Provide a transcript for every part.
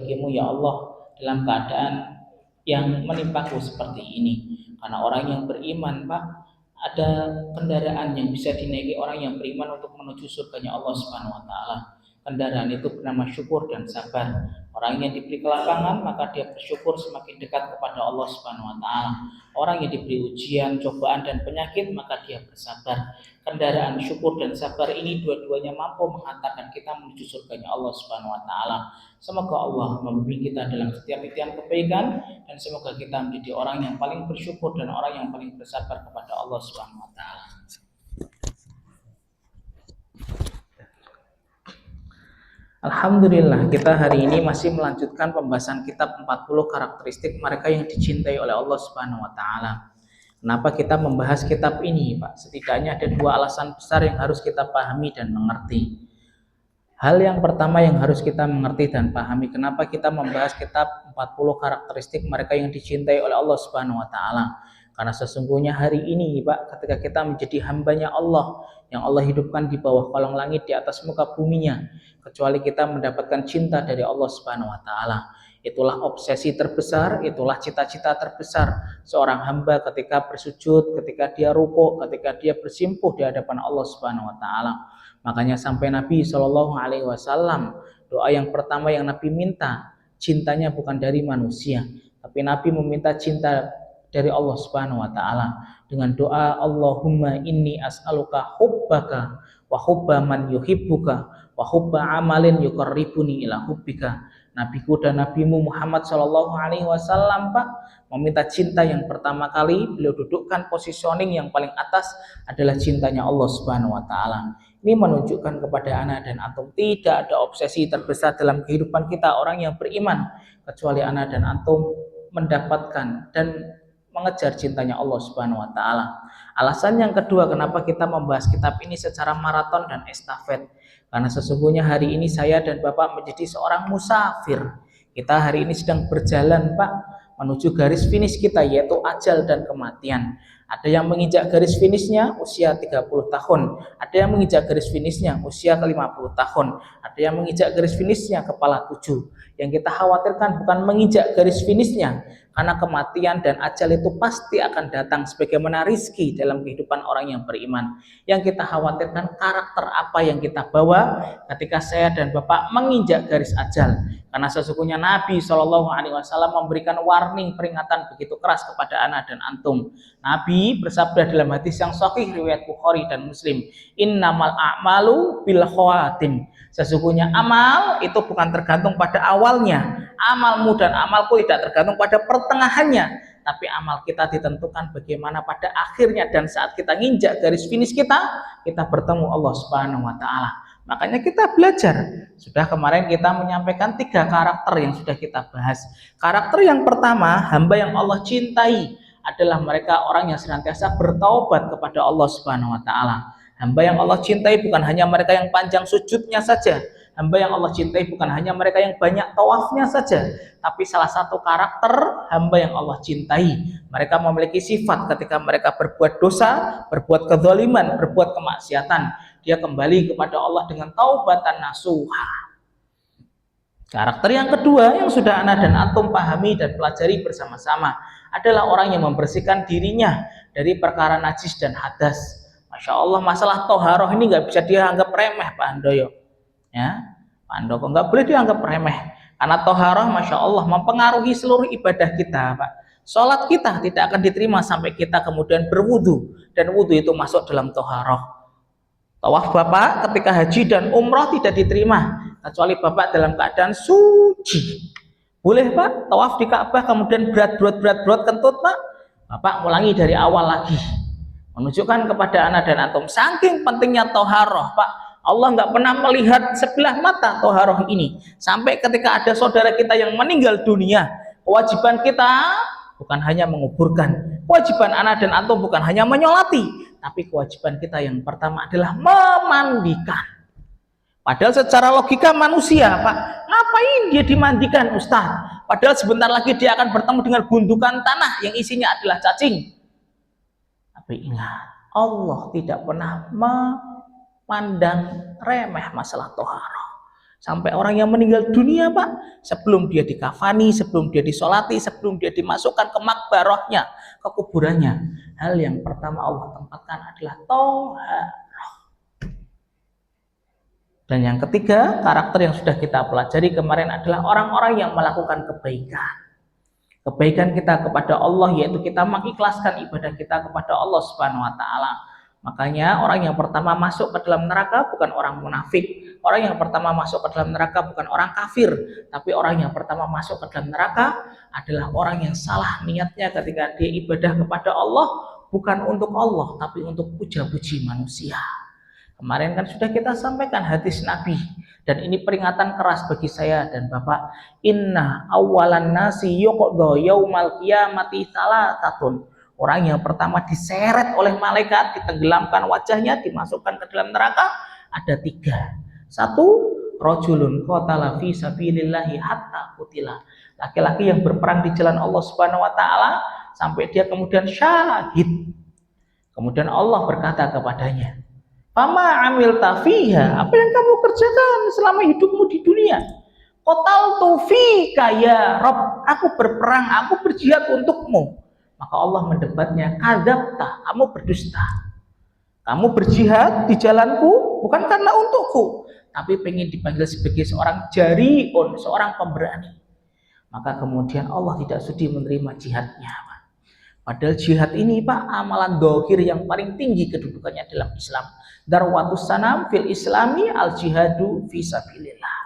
bagimu ya Allah dalam keadaan yang menimpaku seperti ini. Karena orang yang beriman, Pak, ada kendaraan yang bisa dinaiki orang yang beriman untuk menuju surganya Allah Subhanahu wa taala. Kendaraan itu bernama syukur dan sabar. Orang yang diberi kelapangan maka dia bersyukur semakin dekat kepada Allah Subhanahu wa taala. Orang yang diberi ujian, cobaan dan penyakit maka dia bersabar. Kendaraan syukur dan sabar ini dua-duanya mampu menghantarkan kita menuju surganya Allah Subhanahu wa taala. Semoga Allah membimbing kita dalam setiap titian kebaikan dan semoga kita menjadi orang yang paling bersyukur dan orang yang paling bersabar kepada Allah Subhanahu wa taala. Alhamdulillah, kita hari ini masih melanjutkan pembahasan kitab 40 karakteristik mereka yang dicintai oleh Allah Subhanahu wa taala. Kenapa kita membahas kitab ini, Pak? Setidaknya ada dua alasan besar yang harus kita pahami dan mengerti. Hal yang pertama yang harus kita mengerti dan pahami, kenapa kita membahas kitab 40 karakteristik mereka yang dicintai oleh Allah Subhanahu wa taala. Karena sesungguhnya hari ini, Pak, ketika kita menjadi hambanya Allah, yang Allah hidupkan di bawah kolong langit di atas muka buminya, kecuali kita mendapatkan cinta dari Allah Subhanahu wa taala. Itulah obsesi terbesar, itulah cita-cita terbesar seorang hamba ketika bersujud, ketika dia rukuk, ketika dia bersimpuh di hadapan Allah Subhanahu wa taala. Makanya sampai Nabi Shallallahu alaihi wasallam, doa yang pertama yang Nabi minta, cintanya bukan dari manusia, tapi Nabi meminta cinta dari Allah Subhanahu wa taala dengan doa Allahumma inni as'aluka hubbaka wa hubba man yuhibbuka wa hubba amalin yuqarribuni ila hubbika. Nabiku dan nabimu Muhammad sallallahu alaihi wasallam, Pak, meminta cinta yang pertama kali beliau dudukkan positioning yang paling atas adalah cintanya Allah Subhanahu wa taala. Ini menunjukkan kepada anak dan antum tidak ada obsesi terbesar dalam kehidupan kita orang yang beriman kecuali anak dan antum mendapatkan dan mengejar cintanya Allah Subhanahu wa taala. Alasan yang kedua kenapa kita membahas kitab ini secara maraton dan estafet, karena sesungguhnya hari ini saya dan Bapak menjadi seorang musafir. Kita hari ini sedang berjalan, Pak, menuju garis finish kita, yaitu ajal dan kematian. Ada yang menginjak garis finishnya usia 30 tahun, ada yang menginjak garis finishnya usia ke-50 tahun, ada yang menginjak garis finishnya kepala 7. Yang kita khawatirkan bukan menginjak garis finishnya, karena kematian dan ajal itu pasti akan datang sebagaimana rizki dalam kehidupan orang yang beriman. Yang kita khawatirkan karakter apa yang kita bawa ketika saya dan Bapak menginjak garis ajal. Karena sesungguhnya Nabi Shallallahu alaihi wasallam memberikan warning, peringatan begitu keras kepada anak dan antum. Nabi bersabda dalam hadis yang sahih riwayat Bukhari dan Muslim, innamal a'malu bil khawatim. Sesungguhnya amal itu bukan tergantung pada awalnya. Amalmu dan amalku tidak tergantung pada pertengahannya, tapi amal kita ditentukan bagaimana pada akhirnya. Dan saat kita nginjak garis finish kita bertemu Allah Subhanahu wa taala. Makanya kita belajar. Sudah kemarin kita menyampaikan 3 karakter yang sudah kita bahas. Karakter yang pertama, hamba yang Allah cintai adalah mereka orang yang senantiasa bertaubat kepada Allah Subhanahu wa taala. Hamba yang Allah cintai bukan hanya mereka yang panjang sujudnya saja. Hamba yang Allah cintai bukan hanya mereka yang banyak tawafnya saja, tapi salah satu karakter hamba yang Allah cintai, mereka memiliki sifat ketika mereka berbuat dosa, berbuat kezaliman, berbuat kemaksiatan, dia kembali kepada Allah dengan taubatan nasuha. Karakter yang kedua yang sudah anak dan antum pahami dan pelajari bersama-sama adalah orang yang membersihkan dirinya dari perkara najis dan hadas. Masya Allah, masalah toharoh ini nggak bisa dianggap remeh, Pak Handoyo. Ya, Pak Handoko nggak boleh dianggap remeh. Karena toharoh, Masya Allah, mempengaruhi seluruh ibadah kita, Pak. Sholat kita tidak akan diterima sampai kita kemudian berwudu, dan wudu itu masuk dalam toharoh. Tawaf Bapak ketika haji dan umroh tidak diterima kecuali Bapak dalam keadaan suci. Boleh Pak tawaf di Ka'bah kemudian berat kentut Pak, Bapak ulangi dari awal lagi. Menunjukkan kepada anak dan antum saking pentingnya toharoh, Pak. Allah nggak pernah melihat sebelah mata toharoh ini. Sampai ketika ada saudara kita yang meninggal dunia, kewajiban kita bukan hanya menguburkan, kewajiban anak dan antum bukan hanya menyolati, tapi kewajiban kita yang pertama adalah memandikan. Padahal secara logika manusia, Pak, ngapain dia dimandikan, Ustaz? Padahal sebentar lagi dia akan bertemu dengan gundukan tanah yang isinya adalah cacing. Tapi ingat, Allah tidak pernah memandang remeh masalah toharoh. Sampai orang yang meninggal dunia, Pak, sebelum dia dikafani, sebelum dia disolati, sebelum dia dimasukkan ke makbarahnya, ke kuburannya, hal yang pertama Allah tempatkan adalah toha. Dan yang ketiga, karakter yang sudah kita pelajari kemarin adalah orang-orang yang melakukan kebaikan. Kebaikan kita kepada Allah, yaitu kita mengikhlaskan ibadah kita kepada Allah Subhanahu wa taala. Makanya orang yang pertama masuk ke dalam neraka bukan orang munafik. Orang yang pertama masuk ke dalam neraka bukan orang kafir, tapi orang yang pertama masuk ke dalam neraka adalah orang yang salah niatnya ketika dia ibadah kepada Allah, bukan untuk Allah, tapi untuk puja-puji manusia. Kemarin kan sudah kita sampaikan hadis Nabi, dan ini peringatan keras bagi saya dan Bapak. Inna awalan nasi yuqda yaumal qiyamati salatatun. Orang yang pertama diseret oleh malaikat, ditenggelamkan wajahnya, dimasukkan ke dalam neraka, ada 3. 1, rajulun qatala fi sabilillahi hatta qutila. Laki-laki yang berperang di jalan Allah Subhanahu wa taala sampai dia kemudian syahid. Kemudian Allah berkata kepadanya, "Fama amilta fiha?" Apa yang kamu kerjakan selama hidupmu di dunia? Qataltu fika ya Rabb, aku berperang, aku berjihad untukmu. Maka Allah mendebatnya, kadzabta, kamu berdusta. Kamu berjihad di jalanku bukan karena untukku, tapi pengen dipanggil sebagai seorang jariun, seorang pemberani. Maka kemudian Allah tidak sudi menerima jihadnya. Padahal jihad ini, Pak, amalan dohir yang paling tinggi kedudukannya dalam Islam. Darwatus sanam fil islami al jihadu fisabilillah.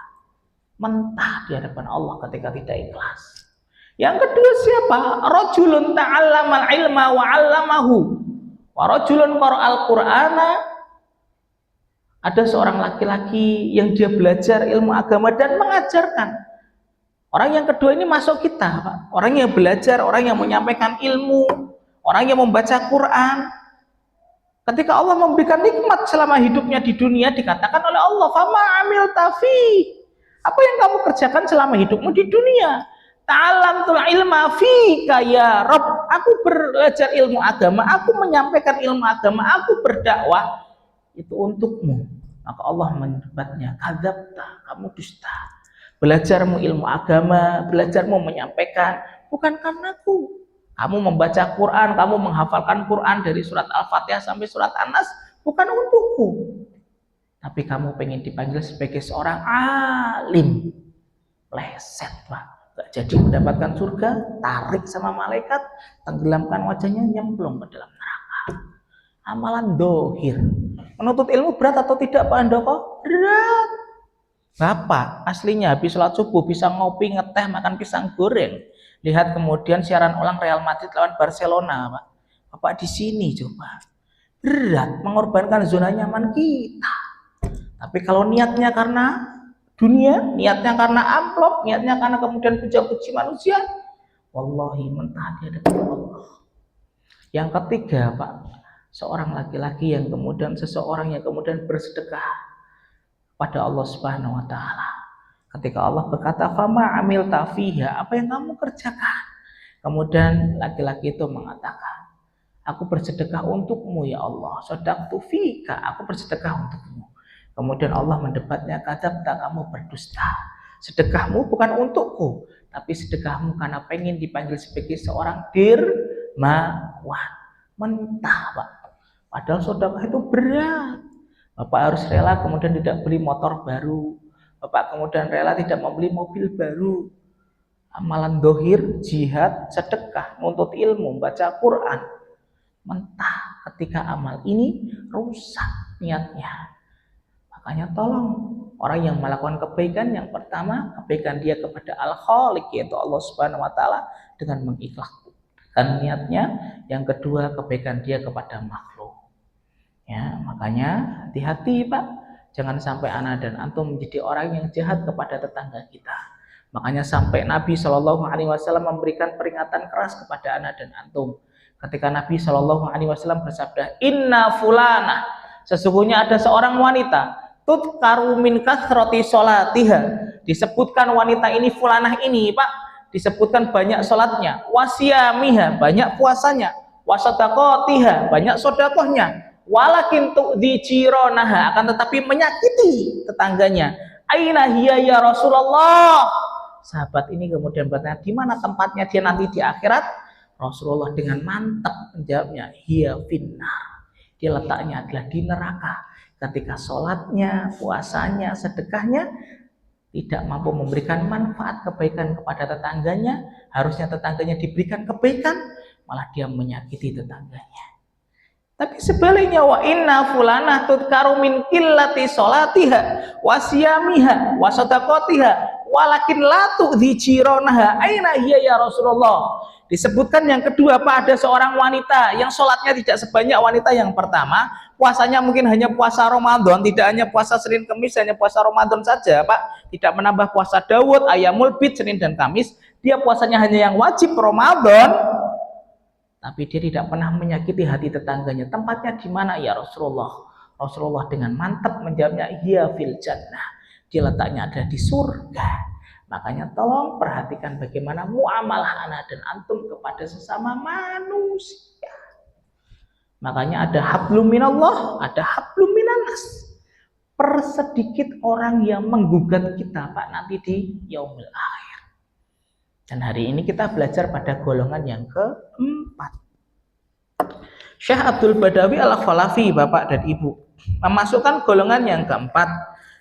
Mentah di hadapan Allah ketika tidak ikhlas. Yang kedua siapa? Rajulun ta'allamal ilma wa 'allamahu. Wa rajulun qara'al qur'ana. Ada seorang laki-laki yang dia belajar ilmu agama dan mengajarkan. Orang yang kedua ini masuk kita, Pak. Orang yang belajar, orang yang menyampaikan ilmu, orang yang membaca Quran. Ketika Allah memberikan nikmat selama hidupnya di dunia, dikatakan oleh Allah, "Fama amilta fi." Apa yang kamu kerjakan selama hidupmu di dunia? Ta'allamtul ilma fika ya Rabb. Aku belajar ilmu agama, aku menyampaikan ilmu agama, aku berdakwah itu untukmu. Maka Allah mendebatnya, kadzabta, kamu dusta. Belajarmu ilmu agama, belajarmu menyampaikan bukan karenaku. Kamu membaca Quran, kamu menghafalkan Quran dari surat Al-Fatihah sampai surat An-Nas bukan untukku. Tapi kamu pengen dipanggil sebagai seorang alim. Pleset, Pak. Gak jadi mendapatkan surga, tarik sama malaikat, tenggelamkan wajahnya, nyemplung ke dalam neraka. Amalan dohir. Menuntut ilmu berat atau tidak, Pak Handoko? Berat. Bapak aslinya habis sholat subuh bisa ngopi, ngeteh, makan pisang goreng. Lihat kemudian siaran ulang Real Madrid lawan Barcelona, Pak. Bapak di sini coba. Berat mengorbankan zona nyaman kita. Tapi kalau niatnya karena dunia, niatnya karena amplop, niatnya karena kemudian puja-puji manusia, wallahi mentah di hadapan Allah. Yang ketiga, Pak, seorang laki-laki yang kemudian seseorang yang kemudian bersedekah pada Allah Subhanahu wa taala. Ketika Allah berkata, "Fama amilta fiha?" Apa yang kamu kerjakan? Kemudian laki-laki itu mengatakan, "Aku bersedekah untukmu ya Allah. Shadaqtu fika, aku bersedekah untukmu." Kemudian Allah mendebatnya, kadzabta, kamu berdusta. Sedekahmu bukan untukku, tapi sedekahmu karena pengen dipanggil sebagai seorang dermawan. Mentah, Pak. Padahal sedekah itu berat. Bapak harus rela kemudian tidak beli motor baru. Bapak kemudian rela tidak membeli mobil baru. Amalan dohir, jihad, sedekah, nuntut ilmu, baca Quran. Mentah ketika amal ini rusak niatnya. Makanya tolong orang yang melakukan kebaikan, yang pertama kebaikan dia kepada Al-Khaliq, yaitu Allah Subhanahu wa taala dengan mengikhlaskan niatnya. Yang kedua kebaikan dia kepada makhluk. Ya, makanya hati-hati, Pak. Jangan sampai ana dan antum menjadi orang yang jahat kepada tetangga kita. Makanya sampai Nabi Shallallahu alaihi wasallam memberikan peringatan keras kepada ana dan antum. Ketika Nabi Shallallahu alaihi wasallam bersabda, "Inna fulana," sesungguhnya ada seorang wanita, tudkaru min kathrati sholatiha, disebutkan wanita ini fulanah ini, Pak, disebutkan banyak sholatnya, wasiyamiha, banyak puasanya, wasadaqatiha, banyak sodakohnya, walakin tu'dhi jironaha, akan tetapi menyakiti tetangganya, Aina hiya ya Rasulullah? Sahabat ini kemudian bertanya, di mana tempatnya dia nanti di akhirat? Rasulullah dengan mantap menjawabnya, hiya finnar. Dia letaknya adalah di neraka. Ketika sholatnya, puasanya, sedekahnya tidak mampu memberikan manfaat kebaikan kepada tetangganya, harusnya tetangganya diberikan kebaikan, malah dia menyakiti tetangganya. Tapi sebaliknya, wa inna fulanah tudkaru min qillati sholatiha wa siyamiha wa sadaqatiha walakin la tu'dhi jiranaha. Aina hiya ya Rasulullah? Disebutkan yang kedua, Pak, ada seorang wanita yang sholatnya tidak sebanyak wanita yang pertama, puasanya mungkin hanya puasa Ramadan, tidak hanya puasa Senin Kamis, hanya puasa Ramadan saja, Pak, tidak menambah puasa Daud, Ayyamul Bid, Senin dan Kamis, dia puasanya hanya yang wajib Ramadan, tapi dia tidak pernah menyakiti hati tetangganya. Tempatnya di mana ya Rasulullah? Rasulullah dengan mantap menjawabnya, hiya fil jannah. Dia letaknya ada di surga. Makanya tolong perhatikan bagaimana muamalah ana dan antum kepada sesama manusia. Makanya ada hablum minallah, ada hablum minanas. Persedikit orang yang menggugat kita, Pak, nanti di yaumil akhir. Dan hari ini kita belajar pada golongan yang keempat. Syekh Abdul Badawi Al-Khalafi, Bapak dan Ibu, memasukkan golongan yang keempat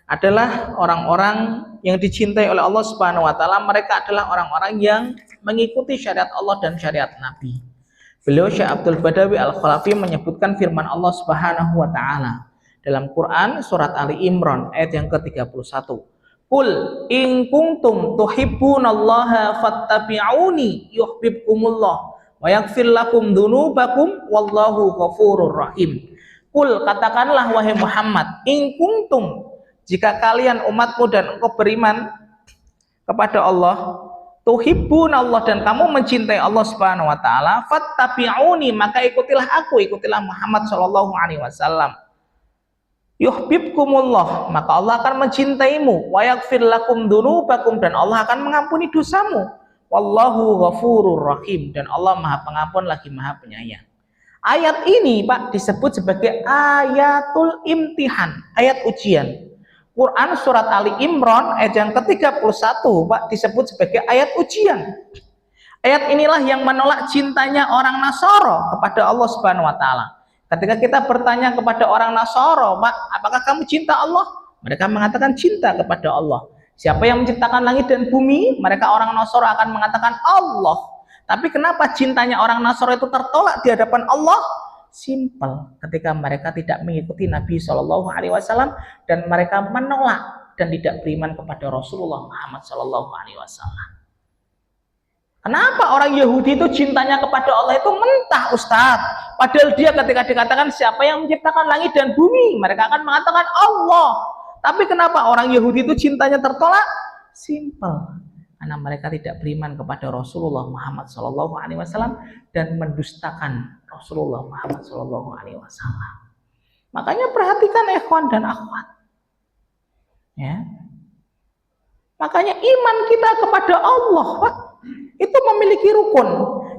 adalah orang-orang yang dicintai oleh Allah Subhanahu wa taala. Mereka adalah orang-orang yang mengikuti syariat Allah dan syariat Nabi. Beliau Syekh Abdul Badawi Al-Khalafi menyebutkan firman Allah Subhanahu wa taala dalam Quran surat Ali Imran ayat yang ke-31. Qul in kuntum tuhibbunallaha fattabi'uni yuhibbukumullah wa yaghfir lakum dzunubakum wallahu ghafurur rahim. Qul, katakanlah wahai Muhammad, in kuntum, jika kalian umatmu dan engkau beriman kepada Allah, tuhibbunallah, dan kamu mencintai Allah Subhanahu wa taala, fattabi'uni, maka ikutilah aku, ikutilah Muhammad sallallahu alaihi wasallam. Yuhibbukumullah, maka Allah akan mencintaimu, wa yaghfir lakum dzunubakum, dan Allah akan mengampuni dosamu. Wallahu ghafurur rahim, dan Allah Maha Pengampun lagi Maha Penyayang. Ayat ini, Pak, disebut sebagai ayatul imtihan, ayat ujian. Quran surat Ali Imran ayat yang ke-31, Pak, disebut sebagai ayat ujian. Ayat inilah yang menolak cintanya orang Nasara kepada Allah Subhanahu wa taala. Ketika kita bertanya kepada orang Nasara, Pak, apakah kamu cinta Allah? Mereka mengatakan cinta kepada Allah. Siapa yang menciptakan langit dan bumi? Mereka orang Nasara akan mengatakan Allah. Tapi kenapa cintanya orang Nasara itu tertolak di hadapan Allah? Simpel, ketika mereka tidak mengikuti Nabi Shallallahu Alaihi Wasallam dan mereka menolak dan tidak beriman kepada Rasulullah Muhammad Shallallahu Alaihi Wasallam. Kenapa orang Yahudi itu cintanya kepada Allah itu mentah, Ustadz? Padahal dia ketika dikatakan siapa yang menciptakan langit dan bumi, mereka akan mengatakan Allah. Tapi kenapa orang Yahudi itu cintanya tertolak? Simpel, karena mereka tidak beriman kepada Rasulullah Muhammad SAW dan mendustakan Rasulullah Muhammad SAW. Makanya perhatikan ikhwan dan akhwat, ya. Makanya iman kita kepada Allah, Pak, itu memiliki rukun.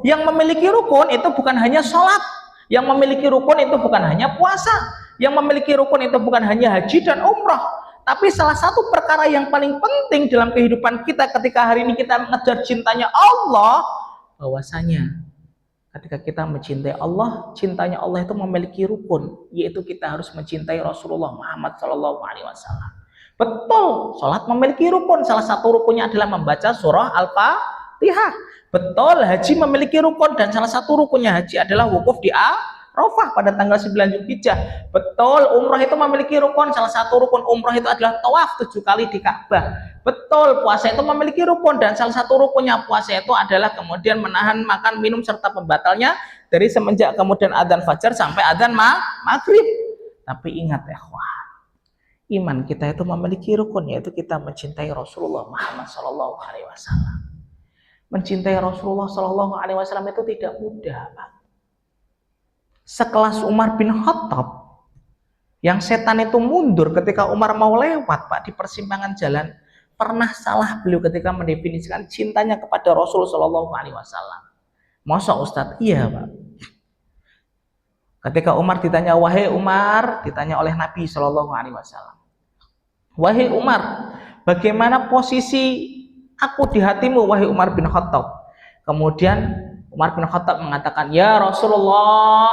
Yang memiliki rukun itu bukan hanya sholat, yang memiliki rukun itu bukan hanya puasa, yang memiliki rukun itu bukan hanya haji dan umrah. Tapi salah satu perkara yang paling penting dalam kehidupan kita ketika hari ini kita mengejar cintanya Allah, bahwasanya ketika kita mencintai Allah, cintanya Allah itu memiliki rukun, yaitu kita harus mencintai Rasulullah Muhammad SAW. Betul, sholat memiliki rukun. Salah satu rukunnya adalah membaca surah Al-Fatihah. Betul, haji memiliki rukun, dan salah satu rukunnya haji adalah wukuf di Arafah pada tanggal 9 Zulhijjah. Betul, umrah itu memiliki rukun. Salah satu rukun umrah itu adalah tawaf 7 kali di Ka'bah. Betul, puasa itu memiliki rukun, dan salah satu rukunnya puasa itu adalah kemudian menahan makan, minum, serta pembatalnya dari semenjak kemudian adzan fajar sampai adzan maghrib. Tapi ingat ya, iman kita itu memiliki rukun, yaitu kita mencintai Rasulullah Muhammad SAW. Mencintai Rasulullah SAW itu tidak mudah, Pak. Sekelas Umar bin Khattab, yang setan itu mundur ketika Umar mau lewat, Pak, di persimpangan jalan. Pernah salah beliau ketika mendefinisikan cintanya kepada Rasul SAW. Masa Ustadz? Iya, Pak. Ketika Umar ditanya, wahai Umar, ditanya oleh Nabi SAW, Wahai Umar, bagaimana posisi aku di hatimu, wahai Umar bin Khattab? Kemudian Umar bin Khattab mengatakan, ya Rasulullah,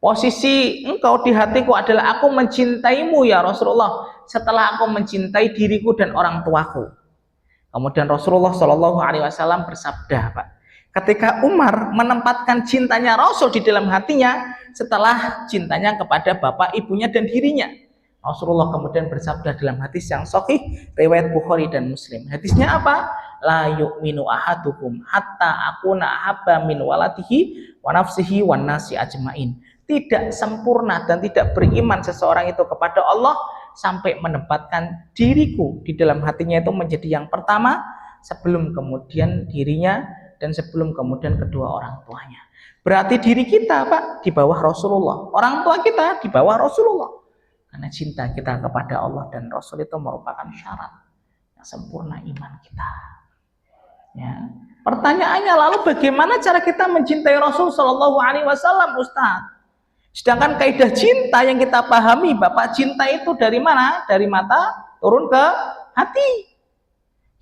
posisi engkau di hatiku adalah aku mencintaimu ya Rasulullah, setelah aku mencintai diriku dan orang tuaku. Kemudian Rasulullah Shallallahu Alaihi Wasallam bersabda, Pak, ketika Umar menempatkan cintanya Rasul di dalam hatinya setelah cintanya kepada bapak, ibunya dan dirinya, Rasulullah kemudian bersabda dalam hadis yang sahih riwayat Bukhari dan Muslim. Hadisnya apa? La yu'minu ahadukum hatta akuna ahabba min waladihi wa nafsihi wan nasi ajmain. Tidak sempurna dan tidak beriman seseorang itu kepada Allah sampai menempatkan diriku di dalam hatinya itu menjadi yang pertama, sebelum kemudian dirinya, dan sebelum kemudian kedua orang tuanya. Berarti diri kita, Pak, di bawah Rasulullah, orang tua kita di bawah Rasulullah. Karena cinta kita kepada Allah dan Rasul itu merupakan syarat yang sempurna iman kita. Ya. Pertanyaannya lalu bagaimana cara kita mencintai Rasul Shallallahu Alaihi Wasallam, Ustaz? Sedangkan kaidah cinta yang kita pahami, Bapak, cinta itu dari mana? Dari mata turun ke hati.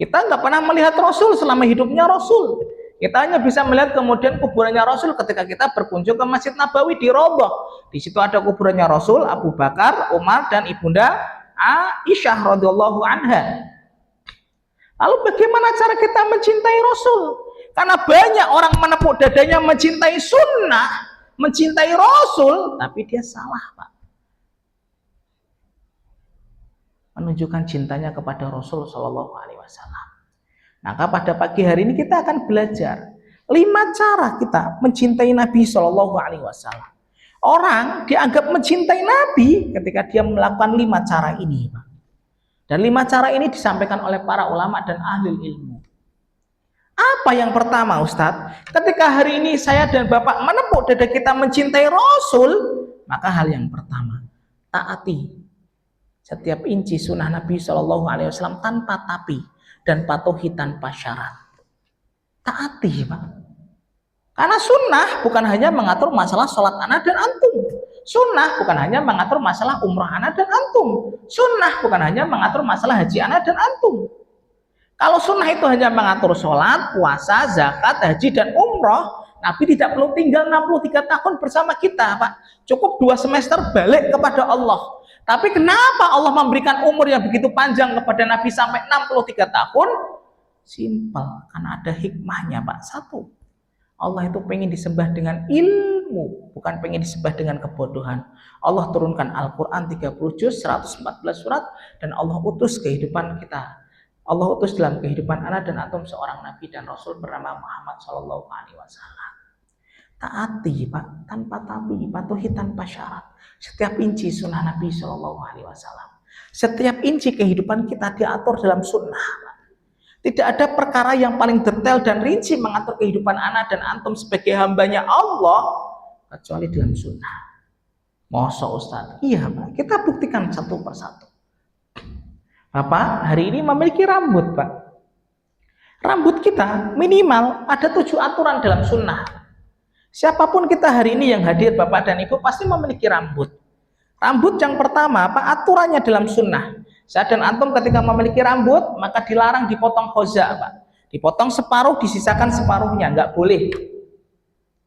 Kita nggak pernah melihat Rasul selama hidupnya Rasul. Kita hanya bisa melihat kemudian kuburannya Rasul ketika kita berkunjung ke Masjid Nabawi di Raudhah. Di situ ada kuburannya Rasul, Abu Bakar, Umar, dan ibunda Aisyah radhiyallahu anha. Lalu bagaimana cara kita mencintai Rasul? Karena banyak orang menepuk dadanya mencintai sunnah, mencintai Rasul, tapi dia salah, Pak. Menunjukkan cintanya kepada Rasul Shallallahu Alaihi Wasallam. Maka pada pagi hari ini kita akan belajar 5 cara kita mencintai Nabi Shallallahu Alaihi Wasallam. Orang dianggap mencintai Nabi ketika dia melakukan 5 cara ini, Pak. Dan 5 cara ini disampaikan oleh para ulama dan ahli ilmu. Apa yang pertama, Ustadz? Ketika hari ini saya dan Bapak menepuk dada kita mencintai Rasul, maka hal yang pertama, taati setiap inci sunnah Nabi Shallallahu Alaihi Wasallam tanpa tapi dan patuhi tanpa syarat. Taati, Pak. Karena sunnah bukan hanya mengatur masalah sholat anak dan antum. Sunnah bukan hanya mengatur masalah umrah anak dan antum. Sunnah bukan hanya mengatur masalah haji anak dan antum. Kalau sunnah itu hanya mengatur sholat, puasa, zakat, haji, dan umroh, Nabi tidak perlu tinggal 63 tahun bersama kita, Pak. Cukup 2 semester balik kepada Allah. Tapi kenapa Allah memberikan umur yang begitu panjang kepada Nabi sampai 63 tahun? Simpel, karena ada hikmahnya, Pak. 1, Allah itu pengen disembah dengan ilmu, bukan pengen disembah dengan kebodohan. Allah turunkan Al-Quran 30 juz, 114 surat, dan Allah utus kehidupan kita. Allah utus dalam kehidupan anak dan antum seorang Nabi dan Rasul bernama Muhammad Sallallahu Alaihi Wasallam. Taati, Pak, tanpa tapi, patuhi tanpa syarat. Setiap inci sunnah Nabi Sallallahu Alaihi Wasallam. Setiap inci kehidupan kita diatur dalam sunnah, Pak. Tidak ada perkara yang paling detail dan rinci mengatur kehidupan anak dan antum sebagai hambanya Allah kecuali dalam sunnah. Masa, Ustaz? Iya, Pak. Kita buktikan satu persatu. Bapak hari ini memiliki rambut, Pak. Rambut kita minimal ada 7 aturan dalam sunnah. Siapapun kita hari ini yang hadir, Bapak dan Ibu, pasti memiliki rambut. Rambut yang pertama, Pak, aturannya dalam sunnah. Saya dan antum ketika memiliki rambut, maka dilarang dipotong khoza, Pak. Dipotong separuh, disisakan separuhnya, nggak boleh.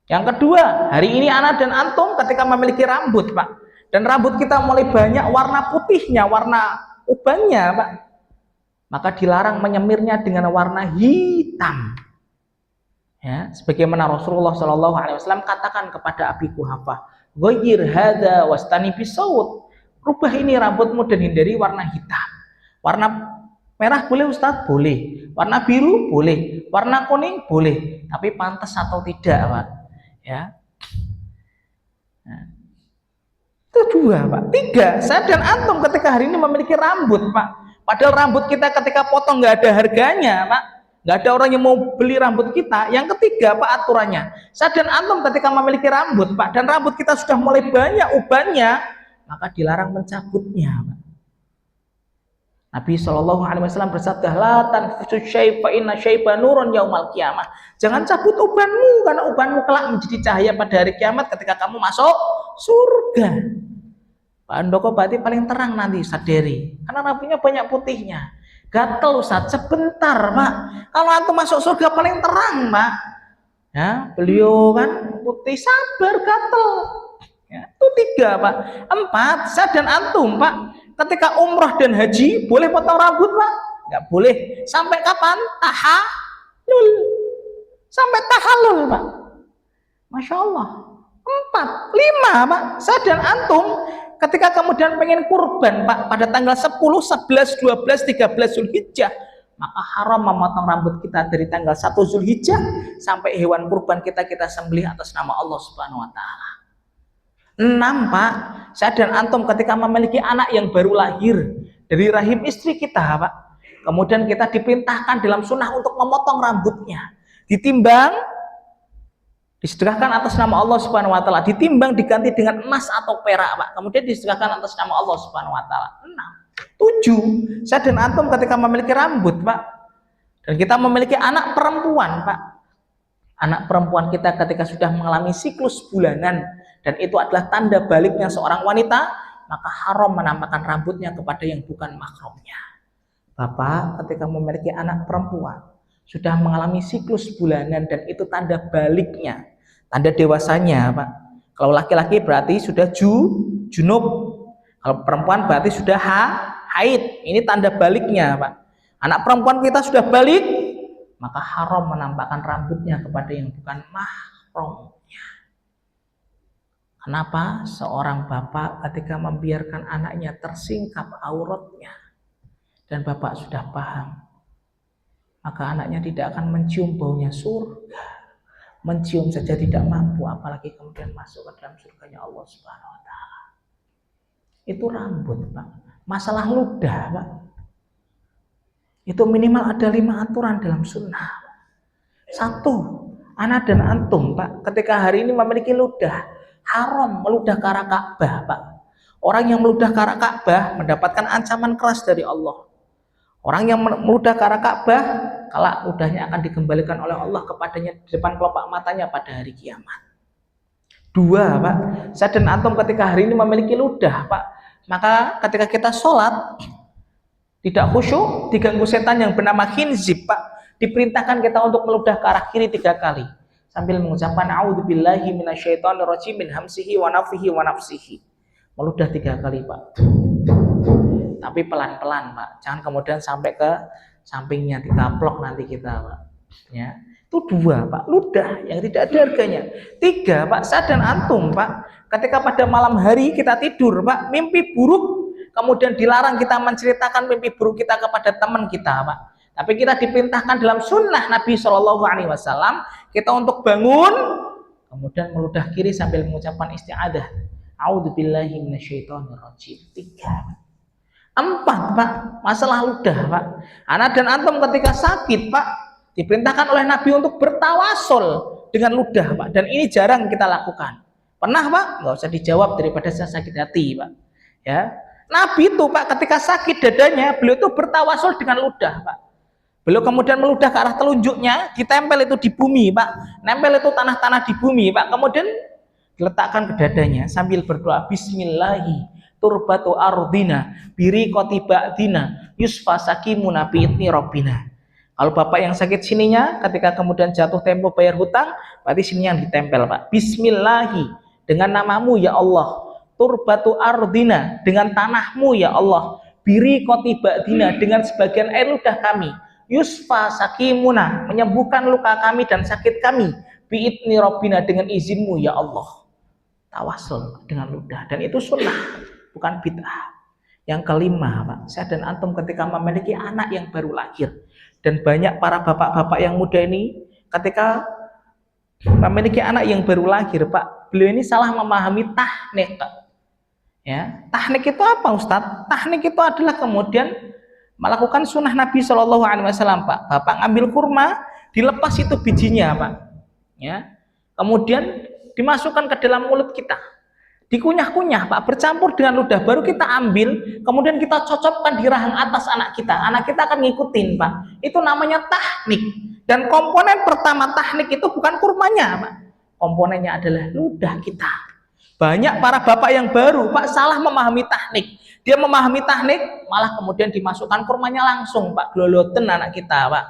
Yang kedua, hari ini anak dan antum ketika memiliki rambut, Pak, dan rambut kita mulai banyak warna putihnya, warna ubannya, Pak, maka dilarang menyemirnya dengan warna hitam. Ya, sebagaimana Rasulullah Shallallahu Alaihi Wasallam katakan kepada Abi Quhafah, "Ghayyir hadza wastani bisawt." Rubah ini rambutmu dan hindari warna hitam. Warna merah boleh, Ustaz? Boleh. Warna biru boleh. Warna kuning boleh. Tapi pantas atau tidak, Pak? Ya. Nah, itu 2, Pak. 3, saya dan antum ketika hari ini memiliki rambut, Pak. Padahal rambut kita ketika potong nggak ada harganya, Pak. Nggak ada orang yang mau beli rambut kita. Yang ketiga, Pak, aturannya. Saya dan antum ketika memiliki rambut, Pak, dan rambut kita sudah mulai banyak ubannya, maka dilarang mencabutnya, Pak. Nabi Shallallahu Alaihi Wasallam bersabda, "La tanfusu syaifa inna syaifa nurun yaumal qiyamah." Jangan cabut ubanmu, karena ubanmu kelak menjadi cahaya pada hari kiamat ketika kamu masuk surga. Pak Andoko berarti paling terang nanti sadari, karena rambutnya banyak putihnya. Gatel Ustaz, sebentar Pak. Kalau antum masuk surga paling terang Pak. Ya, beliau kan putih, sabar, gatel. Ya, itu 3 Pak. 4, saya dan antum Pak. Ketika umroh dan haji boleh potong rambut Pak? Nggak boleh. Sampai kapan? Tahalul. Sampai tahalul Pak. Masya Allah. 4, 5 Pak. Saya dan antum ketika kemudian pengen kurban Pak pada tanggal 10, 11, 12, 13 Zulhijjah, maka haram memotong rambut kita dari tanggal 1 Zulhijjah sampai hewan kurban kita sembelih atas nama Allah Subhanahu wa taala. 6 Pak, saya dan antum ketika memiliki anak yang baru lahir dari rahim istri kita Pak, kemudian kita diperintahkan dalam sunnah untuk memotong rambutnya, ditimbang, disedekahkan atas nama Allah Subhanahu wa taala, ditimbang diganti dengan emas atau perak Pak, kemudian disedekahkan atas nama Allah Subhanahu wa taala. 6. 7, saya dan antum ketika memiliki rambut Pak, dan kita memiliki anak perempuan Pak, anak perempuan kita ketika sudah mengalami siklus bulanan, dan itu adalah tanda baliknya seorang wanita, maka haram menampakkan rambutnya kepada yang bukan mahramnya. Bapak ketika memiliki anak perempuan sudah mengalami siklus bulanan, dan itu tanda baliknya, tanda dewasanya Pak. Kalau laki-laki berarti sudah junub, kalau perempuan berarti sudah haid. Ini tanda baliknya Pak. Anak perempuan kita sudah balik, maka haram menampakkan rambutnya kepada yang bukan mahramnya. Kenapa? Seorang bapak ketika membiarkan anaknya tersingkap auratnya, dan bapak sudah paham, maka anaknya tidak akan mencium baunya surga. Mencium saja tidak mampu, apalagi kemudian masuk ke dalam surganya Allah Subhanahu wa taala. Itu rambut Pak. Masalah ludah Pak, itu minimal ada 5 aturan dalam sunnah. 1, ana dan antum Pak, ketika hari ini memiliki ludah, haram meludah ke arah Ka'bah Pak. Orang yang meludah ke arah Ka'bah mendapatkan ancaman keras dari Allah. Orang yang meludah ke arah Ka'bah, kelak ludahnya akan dikembalikan oleh Allah kepadanya di depan kelopak matanya pada hari kiamat. 2 Pak, saya dan antum ketika hari ini memiliki ludah Pak, maka ketika kita sholat tidak khusyuk, diganggu setan yang bernama khinzib Pak, diperintahkan kita untuk meludah ke arah kiri 3 kali sambil mengucapkan a'udzubillahi minasyaitonirrajim min hamsihi wa nafthihi wa nafsihi. Meludah 3 kali Pak, tapi pelan-pelan Pak, jangan kemudian sampai ke sampingnya dikaplok nanti kita Pak. Ya, itu 2 Pak, ludah yang tidak ada harganya. 3 Pak, saya dan antum Pak, ketika pada malam hari kita tidur Pak, mimpi buruk, kemudian dilarang kita menceritakan mimpi buruk kita kepada teman kita Pak. Tapi kita diperintahkan dalam sunnah Nabi SAW kita untuk bangun, kemudian meludah kiri sambil mengucapkan isti'adah. A'udzubillahi minasyaitonirrajim. 3. 4 Pak, masalah ludah Pak. Anak dan antum ketika sakit Pak, diperintahkan oleh Nabi untuk bertawasul dengan ludah Pak. Dan ini jarang kita lakukan. Pernah Pak? Nggak usah dijawab daripada saya sakit hati Pak. Ya, Nabi itu Pak ketika sakit dadanya, beliau itu bertawasul dengan ludah Pak. Beliau kemudian meludah ke arah telunjuknya, ditempel itu di bumi Pak, nempel itu tanah-tanah di bumi Pak, kemudian diletakkan ke dadanya sambil berdoa, Bismillahi turbatu ardina biri kotiba'dina yusfa sakimuna bi'itni robbina. Kalau bapak yang sakit sininya ketika kemudian jatuh tempo bayar hutang, berarti sini yang ditempel Pak. Bismillahi, dengan namamu ya Allah, turbatu ardina, dengan tanahmu ya Allah, biri kotiba'dina, dengan sebagian air ludah kami, yusfa sakimuna, menyembuhkan luka kami dan sakit kami, bi'itni robbina, dengan izinmu ya Allah. Tawasul dengan ludah, dan itu sunnah, bukan bid'ah. Yang kelima Pak, saya dan antum ketika memiliki anak yang baru lahir, dan banyak para bapak-bapak yang muda ini ketika memiliki anak yang baru lahir Pak, beliau ini salah memahami tahnik. Ya, tahnik itu apa Ustadz? Tahnik itu adalah kemudian melakukan sunnah Nabi SAW Pak. Bapak ngambil kurma, dilepas itu bijinya Pak. Ya, kemudian dimasukkan ke dalam mulut kita, dikunyah-kunyah Pak, bercampur dengan ludah, baru kita ambil, kemudian kita cocokkan di rahang atas anak kita akan ngikutin Pak. Itu namanya tahnik. Dan komponen pertama tahnik itu bukan kurmanya Pak, komponennya adalah ludah kita. Banyak para bapak yang baru, Pak, salah memahami teknik. Dia memahami teknik, malah kemudian dimasukkan kurmanya langsung, Pak. Gloloten anak kita, Pak.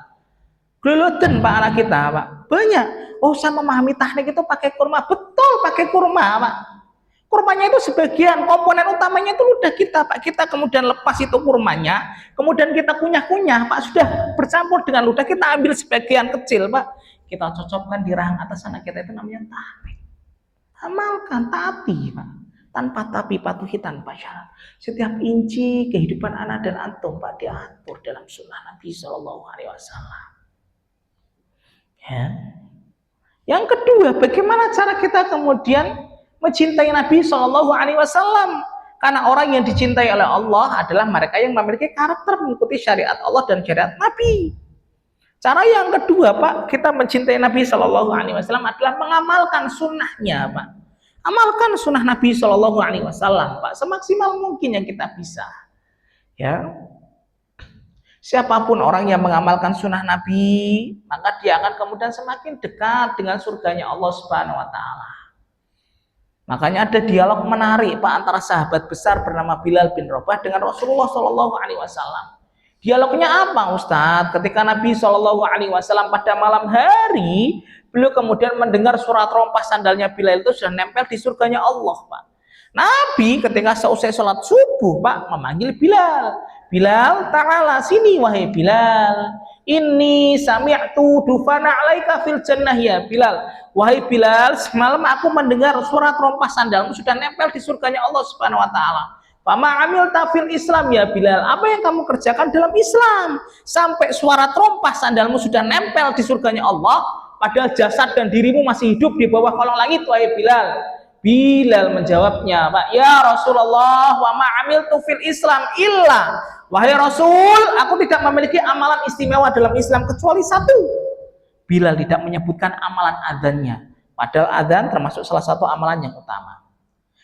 Gloloten, Pak, anak kita, Pak. Banyak. Oh, saya memahami teknik itu pakai kurma. Betul, pakai kurma, Pak. Kurmanya itu sebagian, komponen utamanya itu ludah kita, Pak. Kita kemudian lepas itu kurmanya, kemudian kita kunyah-kunyah, Pak. Sudah bercampur dengan ludah, kita ambil sebagian kecil, Pak. Kita cocokkan di rahang atas anak kita, itu namanya teknik. Amalkan, taati, Pak. Tanpa tapi, patuhi tanpa syarat. Setiap inci kehidupan anak dan antum, Pak, diatur dalam sunnah Nabi Shallallahu Alaihi Wasallam. Ya. Yang kedua, bagaimana cara kita kemudian mencintai Nabi Shallallahu Alaihi Wasallam? Karena orang yang dicintai oleh Allah adalah mereka yang memiliki karakter mengikuti syariat Allah dan syariat Nabi. Cara yang kedua, Pak, kita mencintai Nabi Shallallahu Alaihi Wasallam adalah mengamalkan sunnahnya, Pak. Amalkan sunnah Nabi Shallallahu Alaihi Wasallam, Pak, semaksimal mungkin yang kita bisa. Ya, siapapun orang yang mengamalkan sunnah Nabi, maka dia akan kemudian semakin dekat dengan surganya Allah Subhanahu Wa Taala. Makanya ada dialog menarik, Pak, antara sahabat besar bernama Bilal bin Rabah dengan Rasulullah Shallallahu Alaihi Wasallam. Dialognya apa, Ustadz? Ketika Nabi Shallallahu Alaihi Wasallam pada malam hari, beliau kemudian mendengar suara terompah sandalnya Bilal itu sudah nempel di surganya Allah, Pak. Nabi ketika seusai sholat subuh, Pak, memanggil Bilal. Bilal, ta'ala sini wahai Bilal. Ini sami'tu dufana alaika fil jannah ya Bilal. Wahai Bilal, semalam aku mendengar suara terompah sandalmu sudah nempel di surganya Allah Subhanahu Wa Taala. Fama amil tafil Islam ya Bilal. Apa yang kamu kerjakan dalam Islam sampai suara terompah sandalmu sudah nempel di surganya Allah, padahal jasad dan dirimu masih hidup di bawah kolong langit, wahai Bilal. Bilal menjawabnya, Pak, ya Rasulullah, wa ma amiltu fil Islam illa, wahai Rasul, aku tidak memiliki amalan istimewa dalam Islam kecuali satu. Bilal tidak menyebutkan amalan adzannya, padahal adzan termasuk salah satu amalan yang utama.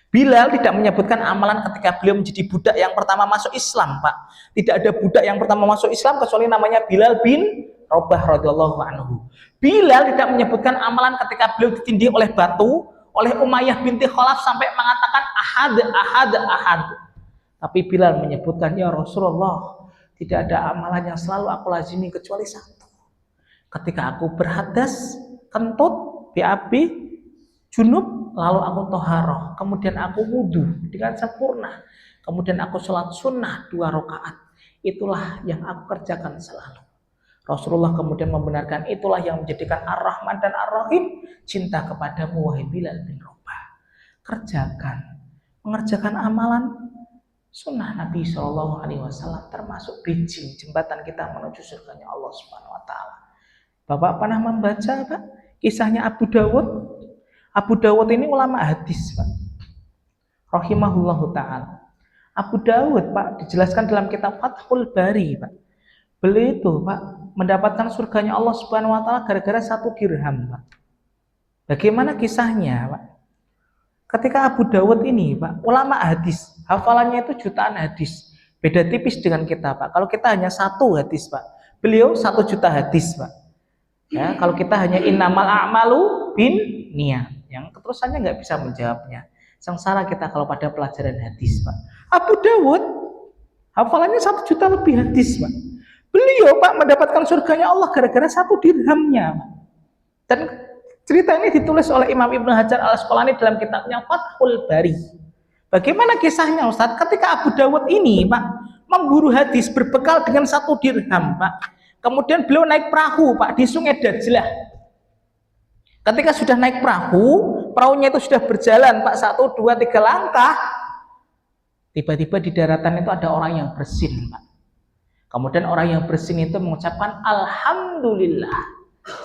Bilal tidak menyebutkan amalan ketika beliau menjadi budak yang pertama masuk Islam, Pak. Tidak ada budak yang pertama masuk Islam kecuali namanya Bilal bin Rabah radhiyallahu anhu. Bilal tidak menyebutkan amalan ketika beliau ditindih oleh batu oleh Umayyah binti Khalaf sampai mengatakan ahad, ahad, ahad. Tapi Bilal menyebutkan, ya Rasulullah, tidak ada amalan yang selalu aku lazimi kecuali satu. Ketika aku berhadas, kentut, BAB, junub, lalu aku toharoh, kemudian aku wudhu dengan sempurna, kemudian aku sholat sunnah 2 rakaat. Itulah yang aku kerjakan selalu. Rasulullah kemudian membenarkan, itulah yang menjadikan Ar-Rahman dan Ar-Rahim cinta kepadamu wahai Bilal bin Rabah. Kerjakan, mengerjakan amalan sunnah Nabi Shallallahu Alaihi Wasallam termasuk bridging jembatan kita menuju surganya Allah Subhanahu Wa Taala. Bapak pernah membaca, Pak, kisahnya Abu Dawud? Abu Dawud ini ulama hadis, Pak, rahimahullahu ta'ala. Abu Dawud, Pak, dijelaskan dalam kitab Fathul Bari, Pak. Beliau itu, Pak, mendapatkan surganya Allah Subhanahu Wa Ta'ala gara-gara 1 dirham, Pak. Bagaimana kisahnya, Pak? Ketika Abu Dawud ini, Pak, ulama hadis, hafalannya itu jutaan hadis. Beda tipis dengan kita, Pak. Kalau kita hanya 1 hadis, Pak. Beliau 1 juta hadis, Pak. Ya, kalau kita hanya innamal a'malu bin niyat, yang keterusannya nggak bisa menjawabnya. Sengsara kita kalau pada pelajaran hadis, Pak. Abu Dawud hafalannya 1 juta lebih hadis, Pak. Beliau, Pak, mendapatkan surganya Allah gara-gara 1 dirhamnya, Pak. Dan cerita ini ditulis oleh Imam Ibnu Hajar Al-Asqalani dalam kitabnya Fathul Bari. Bagaimana kisahnya, Ustadz? Ketika Abu Dawud ini, Pak, memburu hadis berbekal dengan 1 dirham, Pak. Kemudian beliau naik perahu, Pak, di Sungai Dajlah. Ketika sudah naik perahu, perahunya itu sudah berjalan, Pak, 1, 2, 3 langkah. Tiba-tiba di daratan itu ada orang yang bersin, Pak. Kemudian orang yang bersin itu mengucapkan Alhamdulillah,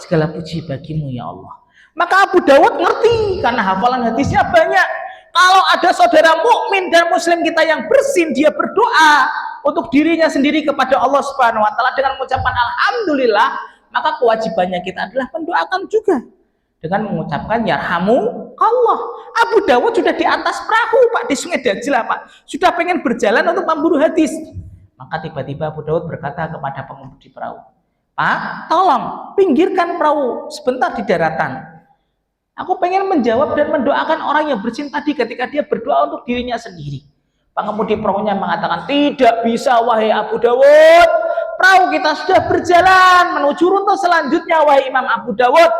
segala puji bagimu ya Allah. Maka Abu Dawud ngerti, karena hafalan hadisnya banyak. Kalau ada saudara mukmin dan muslim kita yang bersin, dia berdoa untuk dirinya sendiri kepada Allah Subhanahu Wa Taala dengan mengucapkan Alhamdulillah, maka kewajibannya kita adalah mendoakan juga dengan mengucapkan yarhamu Allah. Abu Dawud sudah di atas perahu, Pak, di Sungai Dajlah, Pak, sudah pengen berjalan untuk memburu hadis. Maka tiba-tiba Abu Dawud berkata kepada pengemudi perahu, Pak, tolong pinggirkan perahu sebentar di daratan. Aku pengen menjawab dan mendoakan orang yang bersin tadi ketika dia berdoa untuk dirinya sendiri. Pengemudi perahunya mengatakan, tidak bisa wahai Abu Dawud. Perahu kita sudah berjalan menuju rute selanjutnya wahai Imam Abu Dawud.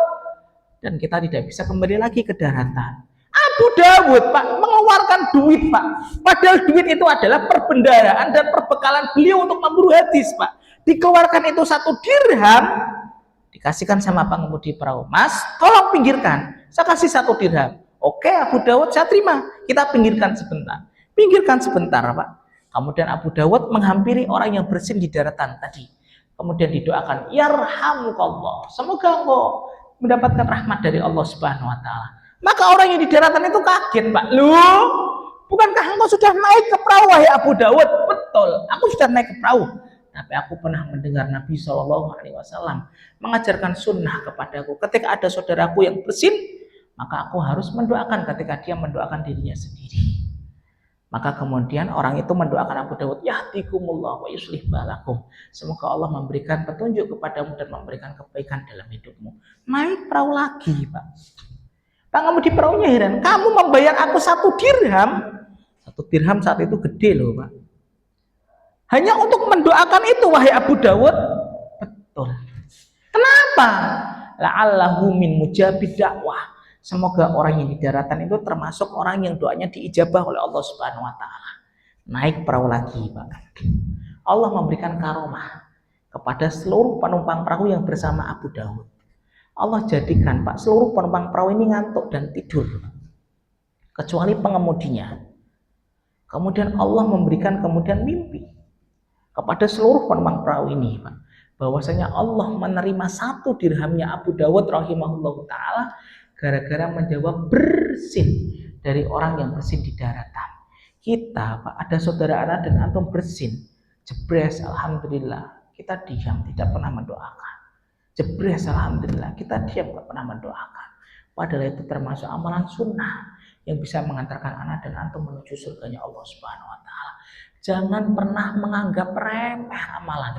Dan kita tidak bisa kembali lagi ke daratan. Abu Dawud Pak mengeluarkan duit Pak. Padahal duit itu adalah perbendaharaan dan perbekalan beliau untuk memburu hadis Pak. Dikeluarkan itu 1 dirham, dikasihkan sama pengemudi perahu. Mas, tolong pinggirkan. Saya kasih 1 dirham. Oke Abu Dawud, saya terima. Kita pinggirkan sebentar. Pinggirkan sebentar Pak. Kemudian Abu Dawud menghampiri orang yang bersin di daratan tadi. Kemudian didoakan, yarhamukallah. Semoga engkau mendapatkan rahmat dari Allah Subhanahu wa taala. Maka orang yang di daratan itu kaget, Pak. Loh, bukankah engkau sudah naik ke perahu wahai Abu Dawud? Betul, aku sudah naik ke perahu. Tapi aku pernah mendengar Nabi SAW mengajarkan sunnah kepadaku. Ketika ada saudaraku yang bersin, maka aku harus mendoakan ketika dia mendoakan dirinya sendiri. Maka kemudian orang itu mendoakan Abu Dawud, yahdikumullah wa yuslih balakum. Semoga Allah memberikan petunjuk kepadamu dan memberikan kebaikan dalam hidupmu. Naik perahu lagi, Pak. Pengemudi perahunya heran, kamu membayar aku 1 dirham. 1 dirham saat itu gede loh, Pak. Hanya untuk mendoakan itu, wahai Abu Dawud. Betul. Kenapa? La'allahu min mujabid dakwah. Semoga orang yang di daratan itu termasuk orang yang doanya diijabah oleh Allah Subhanahu wa taala. Naik perahu lagi, Pak. Allah memberikan karomah kepada seluruh penumpang perahu yang bersama Abu Dawud. Allah jadikan, Pak, seluruh penumpang perahu ini ngantuk dan tidur, kecuali pengemudinya. Kemudian Allah memberikan mimpi kepada seluruh penumpang perahu ini, Pak, bahwasanya Allah menerima 1 dirhamnya Abu Dawud rahimahullahu taala gara-gara menjawab bersin dari orang yang bersin di daratan. Kita, Pak, ada saudara anak dan antum bersin, jebres, alhamdulillah, kita diam, tidak pernah mendoakan. Jebres, alhamdulillah, kita diam, tidak pernah mendoakan. Padahal itu termasuk amalan sunnah yang bisa mengantarkan anak dan antum menuju surganya Allah Subhanahu wa taala. Jangan pernah menganggap remeh amalan.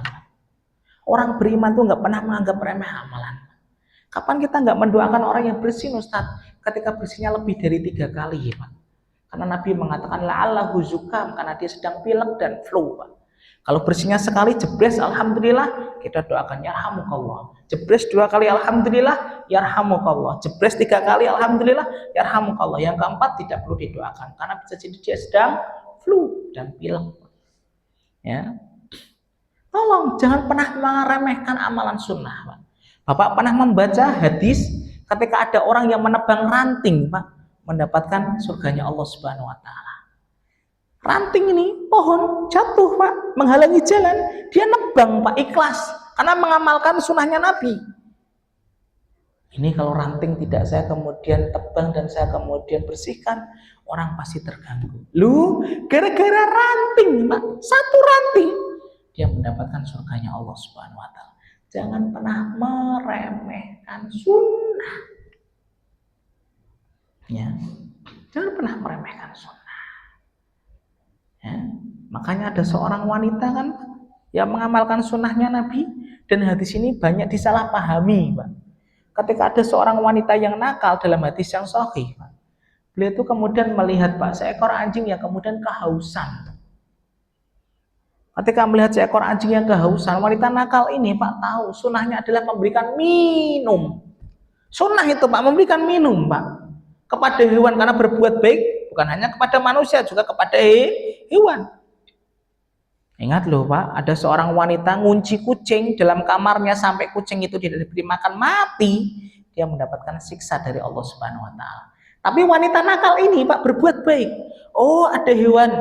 Orang beriman tuh nggak pernah menganggap remeh amalan. Kapan kita nggak mendoakan orang yang bersin, Ustaz? Ketika bersinnya lebih dari 3 kali, ya, Pak. Karena Nabi mengatakan la'allahu zukam, karena dia sedang pilek dan flu, Pak. Kalau bersinnya sekali jebres, alhamdulillah, kita doakan yarhamukallah. Jebres 2 kali, alhamdulillah, yarhamukallah. Jebres 3 kali, alhamdulillah, yarhamukallah. Yang keempat tidak perlu didoakan, karena bisa jadi dia sedang flu dan pilek. Ya, tolong jangan pernah meremehkan amalan sunnah, Pak. Bapak pernah membaca hadis ketika ada orang yang menebang ranting, Pak, mendapatkan surganya Allah Subhanahu wa taala. Ranting ini pohon jatuh, Pak, menghalangi jalan, dia nebang, Pak, ikhlas karena mengamalkan sunnahnya Nabi. Ini kalau ranting tidak saya kemudian tebang dan saya kemudian bersihkan, orang pasti terganggu. Lu gara-gara ranting, Pak, 1 ranting, dia mendapatkan surganya Allah Subhanahu wa taala. Jangan pernah meremehkan sunnah. Ya, jangan pernah meremehkan sunnah. Ya, makanya ada seorang wanita kan yang mengamalkan sunnahnya Nabi, dan hadis ini banyak disalahpahami, Pak. Ketika ada seorang wanita yang nakal dalam hadis yang sahih, Pak, beliau itu kemudian melihat, Pak, seekor anjing yang kemudian kehausan. Ketika melihat seekor anjing yang kehausan, wanita nakal ini, Pak, tahu sunnahnya adalah memberikan minum. Sunnah itu, Pak, memberikan minum, Pak, kepada hewan, karena berbuat baik bukan hanya kepada manusia, juga kepada hewan. Ingat loh, Pak, ada seorang wanita ngunci kucing dalam kamarnya sampai kucing itu tidak diberi makan, mati. Dia mendapatkan siksa dari Allah Subhanahu wa taala. Tapi wanita nakal ini, Pak, berbuat baik. Oh, ada hewan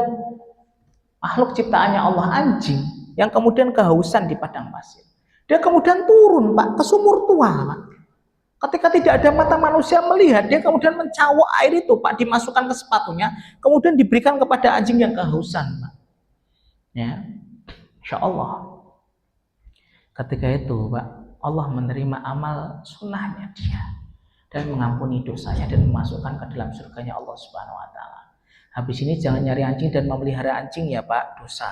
makhluk ciptaannya Allah, anjing, yang kemudian kehausan di padang pasir. Dia kemudian turun, Pak, ke sumur tua, Pak. Ketika tidak ada mata manusia melihat, dia kemudian mencawok air itu, Pak, dimasukkan ke sepatunya, kemudian diberikan kepada anjing yang kehausan, Pak. Ya, insya Allah. Ketika itu, Pak, Allah menerima amal sunnahnya dia dan mengampuni dosanya dan memasukkan ke dalam surganya Allah Subhanahu wa taala. Habis ini jangan nyari anjing dan memelihara anjing, ya, Pak, dosa.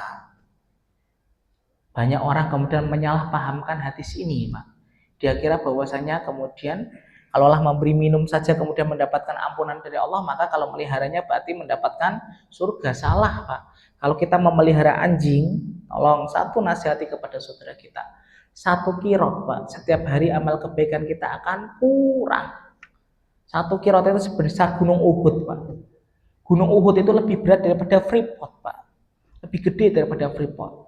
Banyak orang kemudian menyalahpahamkan hadis ini, Pak. Dia kira bahwasanya kemudian Kalaulah memberi minum saja kemudian mendapatkan ampunan dari Allah, maka kalau meliharanya berarti mendapatkan surga. Salah, Pak. Kalau kita memelihara anjing, tolong satu nasihati kepada saudara kita. 1 kirot, Pak. Setiap hari amal kebaikan kita akan kurang. 1 kirot itu sebesar Gunung Uhud, Pak. Gunung Uhud itu lebih berat daripada Freeport, Pak. Lebih gede daripada Freeport.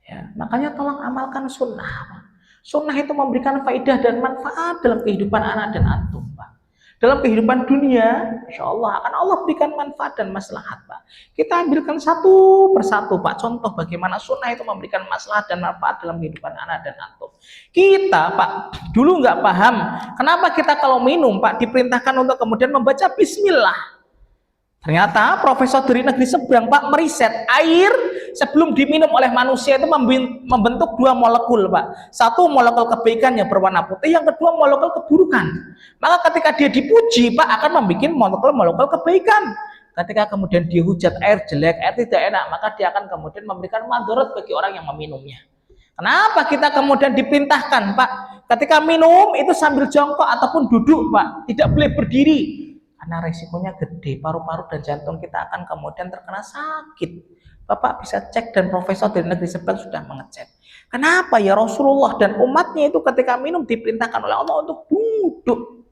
Ya, makanya tolong amalkan sunnah, Pak. Sunnah itu memberikan faedah dan manfaat dalam kehidupan anak dan antum, Pak. Dalam kehidupan dunia, insya Allah akan Allah berikan manfaat dan maslahat, Pak. Kita ambilkan satu persatu, Pak. Contoh bagaimana sunnah itu memberikan maslahat dan manfaat dalam kehidupan anak dan antum. Kita, Pak, dulu nggak paham kenapa kita kalau minum, Pak, diperintahkan untuk kemudian membaca Bismillah. Ternyata profesor dari negeri seberang, Pak, meriset air sebelum diminum oleh manusia itu membentuk 2 molekul, Pak. Satu molekul kebaikan yang berwarna putih, yang kedua molekul keburukan. Maka ketika dia dipuji, Pak, akan membuat molekul-molekul kebaikan. Ketika kemudian dihujat air jelek, air tidak enak, maka dia akan kemudian memberikan madarat bagi orang yang meminumnya. Kenapa kita kemudian diperintahkan, Pak, ketika minum itu sambil jongkok ataupun duduk, Pak, tidak boleh berdiri? Karena resikonya gede, paru-paru dan jantung kita akan kemudian terkena sakit. Bapak bisa cek dan profesor dari negeri sebelah sudah mengecek. Kenapa ya Rasulullah dan umatnya itu ketika minum diperintahkan oleh Allah untuk duduk?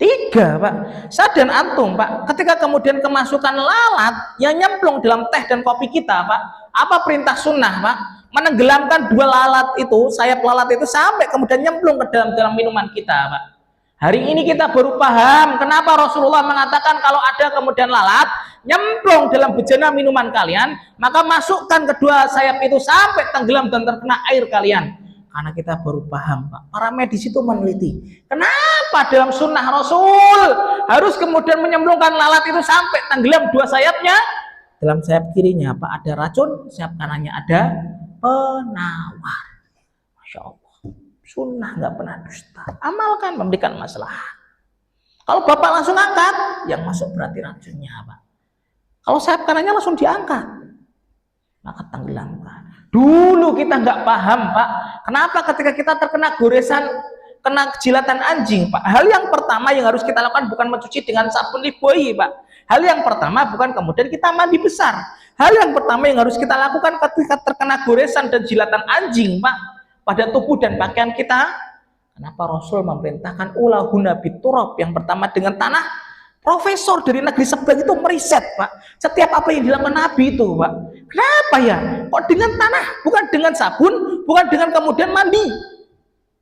3, Pak. Saya dan antum, Pak, ketika kemudian kemasukan lalat yang nyemplung dalam teh dan kopi kita, Pak, apa perintah sunnah, Pak? Menenggelamkan 2 lalat itu, sayap lalat itu sampai kemudian nyemplung ke dalam minuman kita, Pak. Hari ini kita baru paham kenapa Rasulullah mengatakan kalau ada kemudian lalat nyemplung dalam bejana minuman kalian, maka masukkan kedua sayap itu sampai tenggelam dan terkena air kalian. Karena kita baru paham, Pak. Para medis itu meneliti. Kenapa dalam sunnah Rasul harus kemudian menyemplungkan lalat itu sampai tenggelam 2 sayapnya? Dalam sayap kirinya, Pak, ada racun, sayap kanannya ada penawar. Masya Allah. Sunnah nggak pernah dusta. Amalkan, memberikan masalah. Kalau Bapak langsung angkat, yang masuk berarti racunnya, Pak. Kalau sayap kanannya langsung diangkat, maka tenggelamkan. Dulu kita nggak paham, Pak. Kenapa ketika kita terkena goresan, kena jilatan anjing, Pak? Hal yang pertama yang harus kita lakukan bukan mencuci dengan sabun Lifbuoy, Pak. Hal yang pertama bukan kemudian kita mandi besar. Hal yang pertama yang harus kita lakukan ketika terkena goresan dan jilatan anjing, Pak, pada tubuh dan pakaian kita. Kenapa Rasul memerintahkan ulahuna biturab? Yang pertama dengan tanah. Profesor dari negeri sebelah itu meriset, Pak, setiap apa yang dilakukan Nabi itu, Pak. Kenapa ya? Kok dengan tanah? Bukan dengan sabun, bukan dengan kemudian mandi,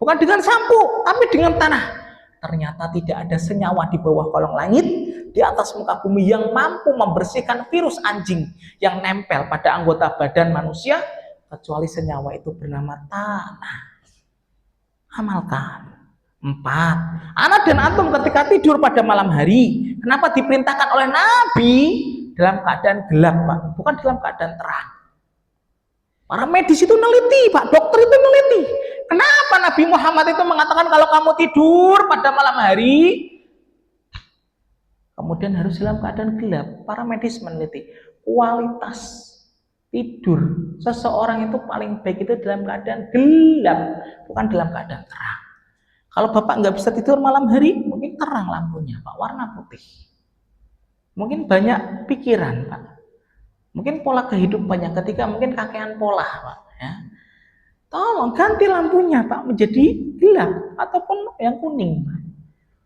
bukan dengan sampo, tapi dengan tanah. Ternyata tidak ada senyawa di bawah kolong langit, di atas muka bumi yang mampu membersihkan virus anjing yang nempel pada anggota badan manusia, kecuali senyawa itu bernama tanah. Amalkan. 4. Anak dan antum ketika tidur pada malam hari, kenapa diperintahkan oleh Nabi dalam keadaan gelap, Pak? Bukan dalam keadaan terang. Para medis itu neliti, Pak, dokter itu neliti. Kenapa Nabi Muhammad itu mengatakan kalau kamu tidur pada malam hari, kemudian harus dalam keadaan gelap? Para medis meneliti kualitas tidur seseorang itu paling baik itu dalam keadaan gelap, bukan dalam keadaan terang. Kalau Bapak nggak bisa tidur malam hari, mungkin terang lampunya, Pak, warna putih. Mungkin banyak pikiran, Pak. Mungkin pola kehidupannya ketika mungkin kakean pola, Pak. Ya. Tolong ganti lampunya, Pak, menjadi gelap ataupun yang kuning, Pak.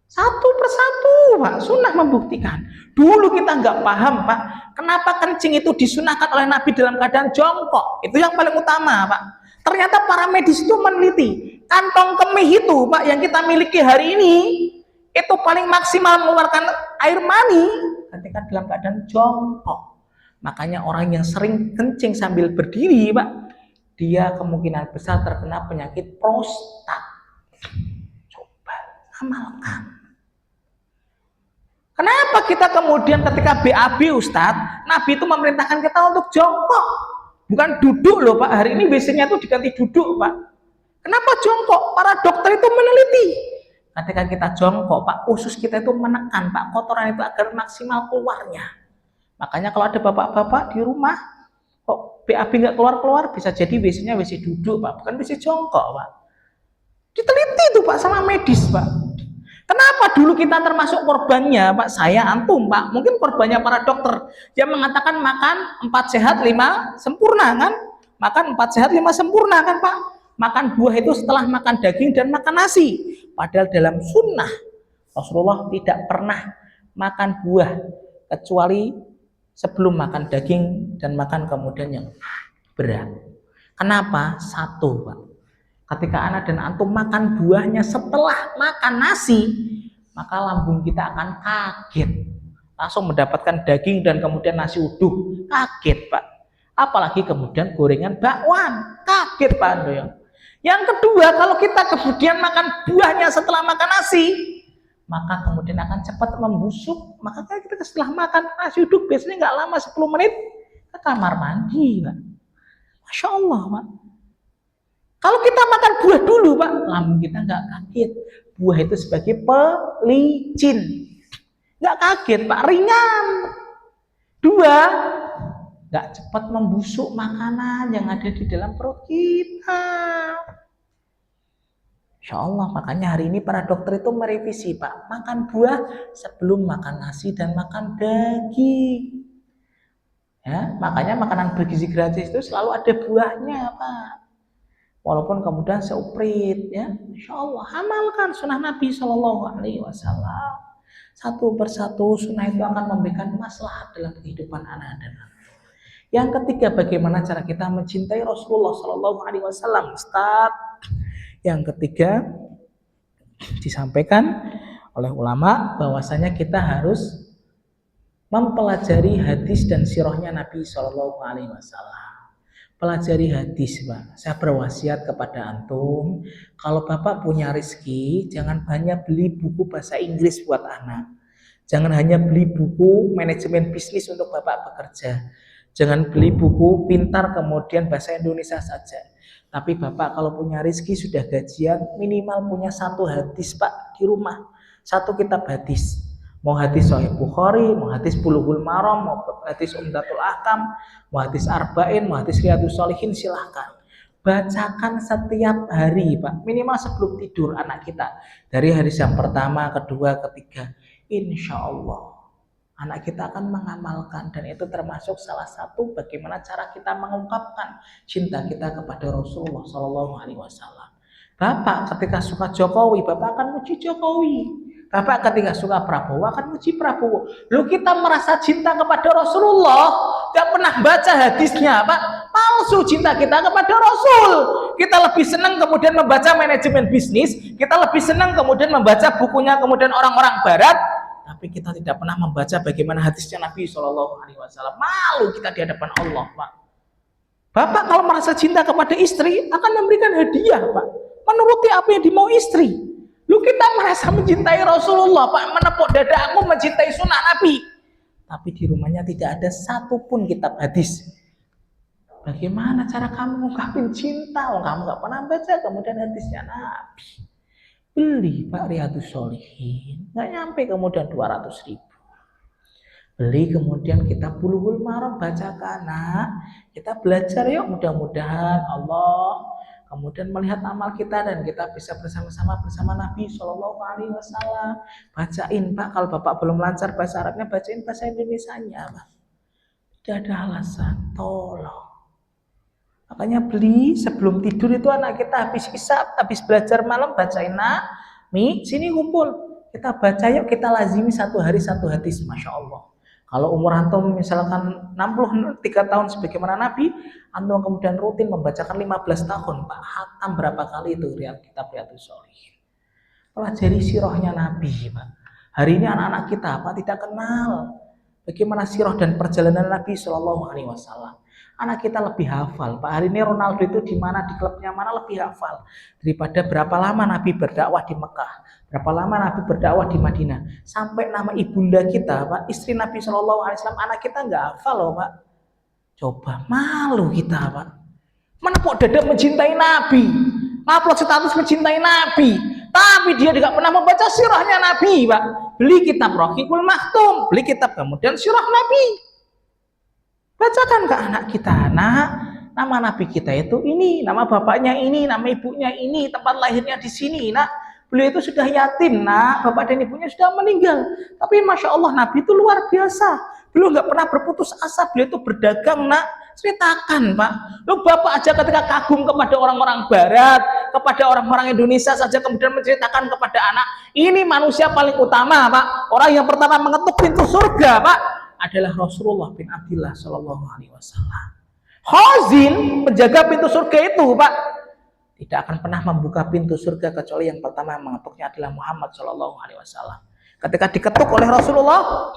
Satu persatu, Pak, sunnah membuktikan. Dulu kita nggak paham, Pak, kenapa kencing itu disunahkan oleh Nabi dalam keadaan jongkok. Itu yang paling utama, Pak. Ternyata para medis itu meneliti kantong kemih itu, Pak, yang kita miliki hari ini itu paling maksimal mengeluarkan air mani ketika dalam keadaan jongkok. Makanya orang yang sering kencing sambil berdiri, Pak, dia kemungkinan besar terkena penyakit prostat. Coba amalkan. Kenapa kita kemudian ketika BAB, Ustadz, Nabi itu memerintahkan kita untuk jongkok, bukan duduk loh, Pak. Hari ini biasanya itu diganti duduk, Pak. Kenapa jongkok? Para dokter itu meneliti. Ketika kita jongkok, Pak, usus kita itu menekan, Pak, kotoran itu agar maksimal keluarnya. Makanya kalau ada bapak-bapak di rumah, kok BAB nggak keluar-keluar, bisa jadi WC-nya WC duduk, Pak, bukan WC jongkok, Pak. Diteliti itu, Pak, Pak sama medis, Pak. Kenapa dulu kita termasuk korbannya, Pak? Saya, antum, Pak. Mungkin korbannya para dokter yang mengatakan makan 4 sehat 5 sempurna, kan? Makan 4 sehat 5 sempurna, kan, Pak? Makan buah itu setelah makan daging dan makan nasi. Padahal dalam sunnah Rasulullah tidak pernah makan buah kecuali sebelum makan daging dan makan kemudian yang berat. Kenapa? Satu, Pak. Ketika anak dan antum makan buahnya setelah makan nasi, maka lambung kita akan kaget. Langsung mendapatkan daging dan kemudian nasi uduk. Kaget, Pak. Apalagi kemudian gorengan bakwan. Kaget, Pak Andoyo. Yang kedua, kalau kita kemudian makan buahnya setelah makan nasi, maka kemudian akan cepat membusuk. Maka kita setelah makan nasi uduk biasanya nggak lama 10 menit ke kamar mandi, Pak. Masya Allah, Pak. Kalau kita makan buah dulu, Pak, lambung kita nggak kaget. Buah itu sebagai pelicin. Nggak kaget, Pak, ringan. Dua, nggak cepat membusuk makanan yang ada di dalam perut kita. Insya Allah, makanya hari ini para dokter itu merevisi, Pak. Makan buah sebelum makan nasi dan makan daging. Ya, makanya makanan bergizi gratis itu selalu ada buahnya, Pak. Walaupun kemudian seuprit, ya, Insya Allah amalkan sunnah Nabi Shallallahu Alaihi Wasallam. Satu persatu sunnah itu akan memberikan maslahat dalam kehidupan anak dan anak. Yang ketiga, bagaimana cara kita mencintai Rasulullah Shallallahu Alaihi Wasallam, Ustaz? Yang ketiga disampaikan oleh ulama bahwasanya kita harus mempelajari hadis dan sirahnya Nabi Shallallahu Alaihi Wasallam. Pelajari hadis, Pak. Saya berwasiat kepada antum, kalau Bapak punya rezeki, jangan hanya beli buku bahasa Inggris buat anak. Jangan hanya beli buku manajemen bisnis untuk Bapak bekerja. Jangan beli buku pintar kemudian bahasa Indonesia saja. Tapi Bapak kalau punya rezeki sudah gajian, minimal punya 1 hadis, Pak, di rumah. 1 kitab hadis. Mau hadis Sahih Bukhari, mau hadis Bulughul Maram, mau hadis Umdatul Ahkam, mau hadis Arba'in, mau hadis Riyadhus Shalihin, silahkan. Bacakan setiap hari, Pak. Minimal sebelum tidur anak kita. Dari hadis yang pertama, kedua, ketiga. Insya Allah anak kita akan mengamalkan, dan itu termasuk salah satu bagaimana cara kita mengungkapkan cinta kita kepada Rasulullah Shallallahu Alaihi Wasallam. Bapak ketika suka Jokowi, Bapak akan muji Jokowi. Bapak ketika suka Prabowo akan muji Prabowo. Lu kita merasa cinta kepada Rasulullah, gak pernah baca hadisnya, Pak. Palsu cinta kita kepada Rasul. Kita lebih senang kemudian membaca manajemen bisnis, kita lebih senang kemudian membaca bukunya kemudian orang-orang Barat, tapi kita tidak pernah membaca bagaimana hadisnya Nabi Shallallahu Alaihi Wasallam. Malu kita di hadapan Allah, Pak. Bapak kalau merasa cinta kepada istri akan memberikan hadiah, Pak, menuruti apa yang dimau istri. Lu kita merasa mencintai Rasulullah, Pak, menepuk dada aku mencintai sunnah Nabi, tapi di rumahnya tidak ada satupun kitab hadis. Bagaimana cara kamu mengungkapin cinta? Oh, kamu gak pernah baca kemudian hadisnya Nabi. Beli, Pak, Riyadhus Shalihin, gak nyampe kemudian 200.000. Beli kemudian kitab Bulughul Maram, bacakan, nak. Kita belajar yuk, mudah-mudahan Allah kemudian melihat amal kita dan kita bisa bersama-sama bersama Nabi Shallallahu Alaihi Wasallam. Bacain, Pak, kalau Bapak belum lancar bahasa Arabnya, bacain bahasa Indonesianya, Pak. Tidak ada alasan, tolong. Makanya beli sebelum tidur itu anak kita habis hisab, habis belajar malam, bacain, nak, Mi, sini kumpul. Kita baca yuk, kita lazimi 1 hari 1 hadis, Masya Allah. Kalau umur antum misalkan 63 tahun sebagaimana Nabi, antum kemudian rutin membacakan 15 tahun, Pak, hatam berapa kali itu kitab Riyadhus Shalihin. Pelajari sirahnya Nabi, Pak. Hari ini anak-anak kita, Pak, tidak kenal bagaimana sirah dan perjalanan Nabi Shallallahu Alaihi Wasallam. Anak kita lebih hafal, Pak. Hari ini Ronaldo itu di mana, di klubnya mana lebih hafal daripada berapa lama Nabi berdakwah di Mekah, berapa lama Nabi berdakwah di Madinah, sampai nama ibunda kita, Pak, istri Nabi Shallallahu Alaihi Wasallam, anak kita nggak hafal loh, Pak. Coba, malu kita, Pak. Menepuk dada mencintai Nabi, ngupload status mencintai Nabi, tapi dia tidak pernah membaca sirahnya Nabi, Pak. Beli kitab Rahiqul Maktum, beli kitab kemudian sirah Nabi. Bacakan ke anak kita, nak, nama Nabi kita itu ini, nama bapaknya ini, nama ibunya ini, tempat lahirnya di sini, nak. Beliau itu sudah yatim, nak. Bapak dan ibunya sudah meninggal. Tapi Masya Allah, Nabi itu luar biasa. Beliau nggak pernah berputus asa. Beliau itu berdagang, nak. Ceritakan, Pak. Lu Bapak aja ketika kagum kepada orang-orang Barat, kepada orang-orang Indonesia saja, kemudian menceritakan kepada anak, ini manusia paling utama, Pak. Orang yang pertama mengetuk pintu surga, Pak, adalah Rasulullah bin Abdullah Shallallahu Alaihi Wasallam. Khazin, penjaga pintu surga itu, Pak, tidak akan pernah membuka pintu surga kecuali yang pertama mengetuknya adalah Muhammad Shallallahu Alaihi Wasallam. Ketika diketuk oleh Rasulullah,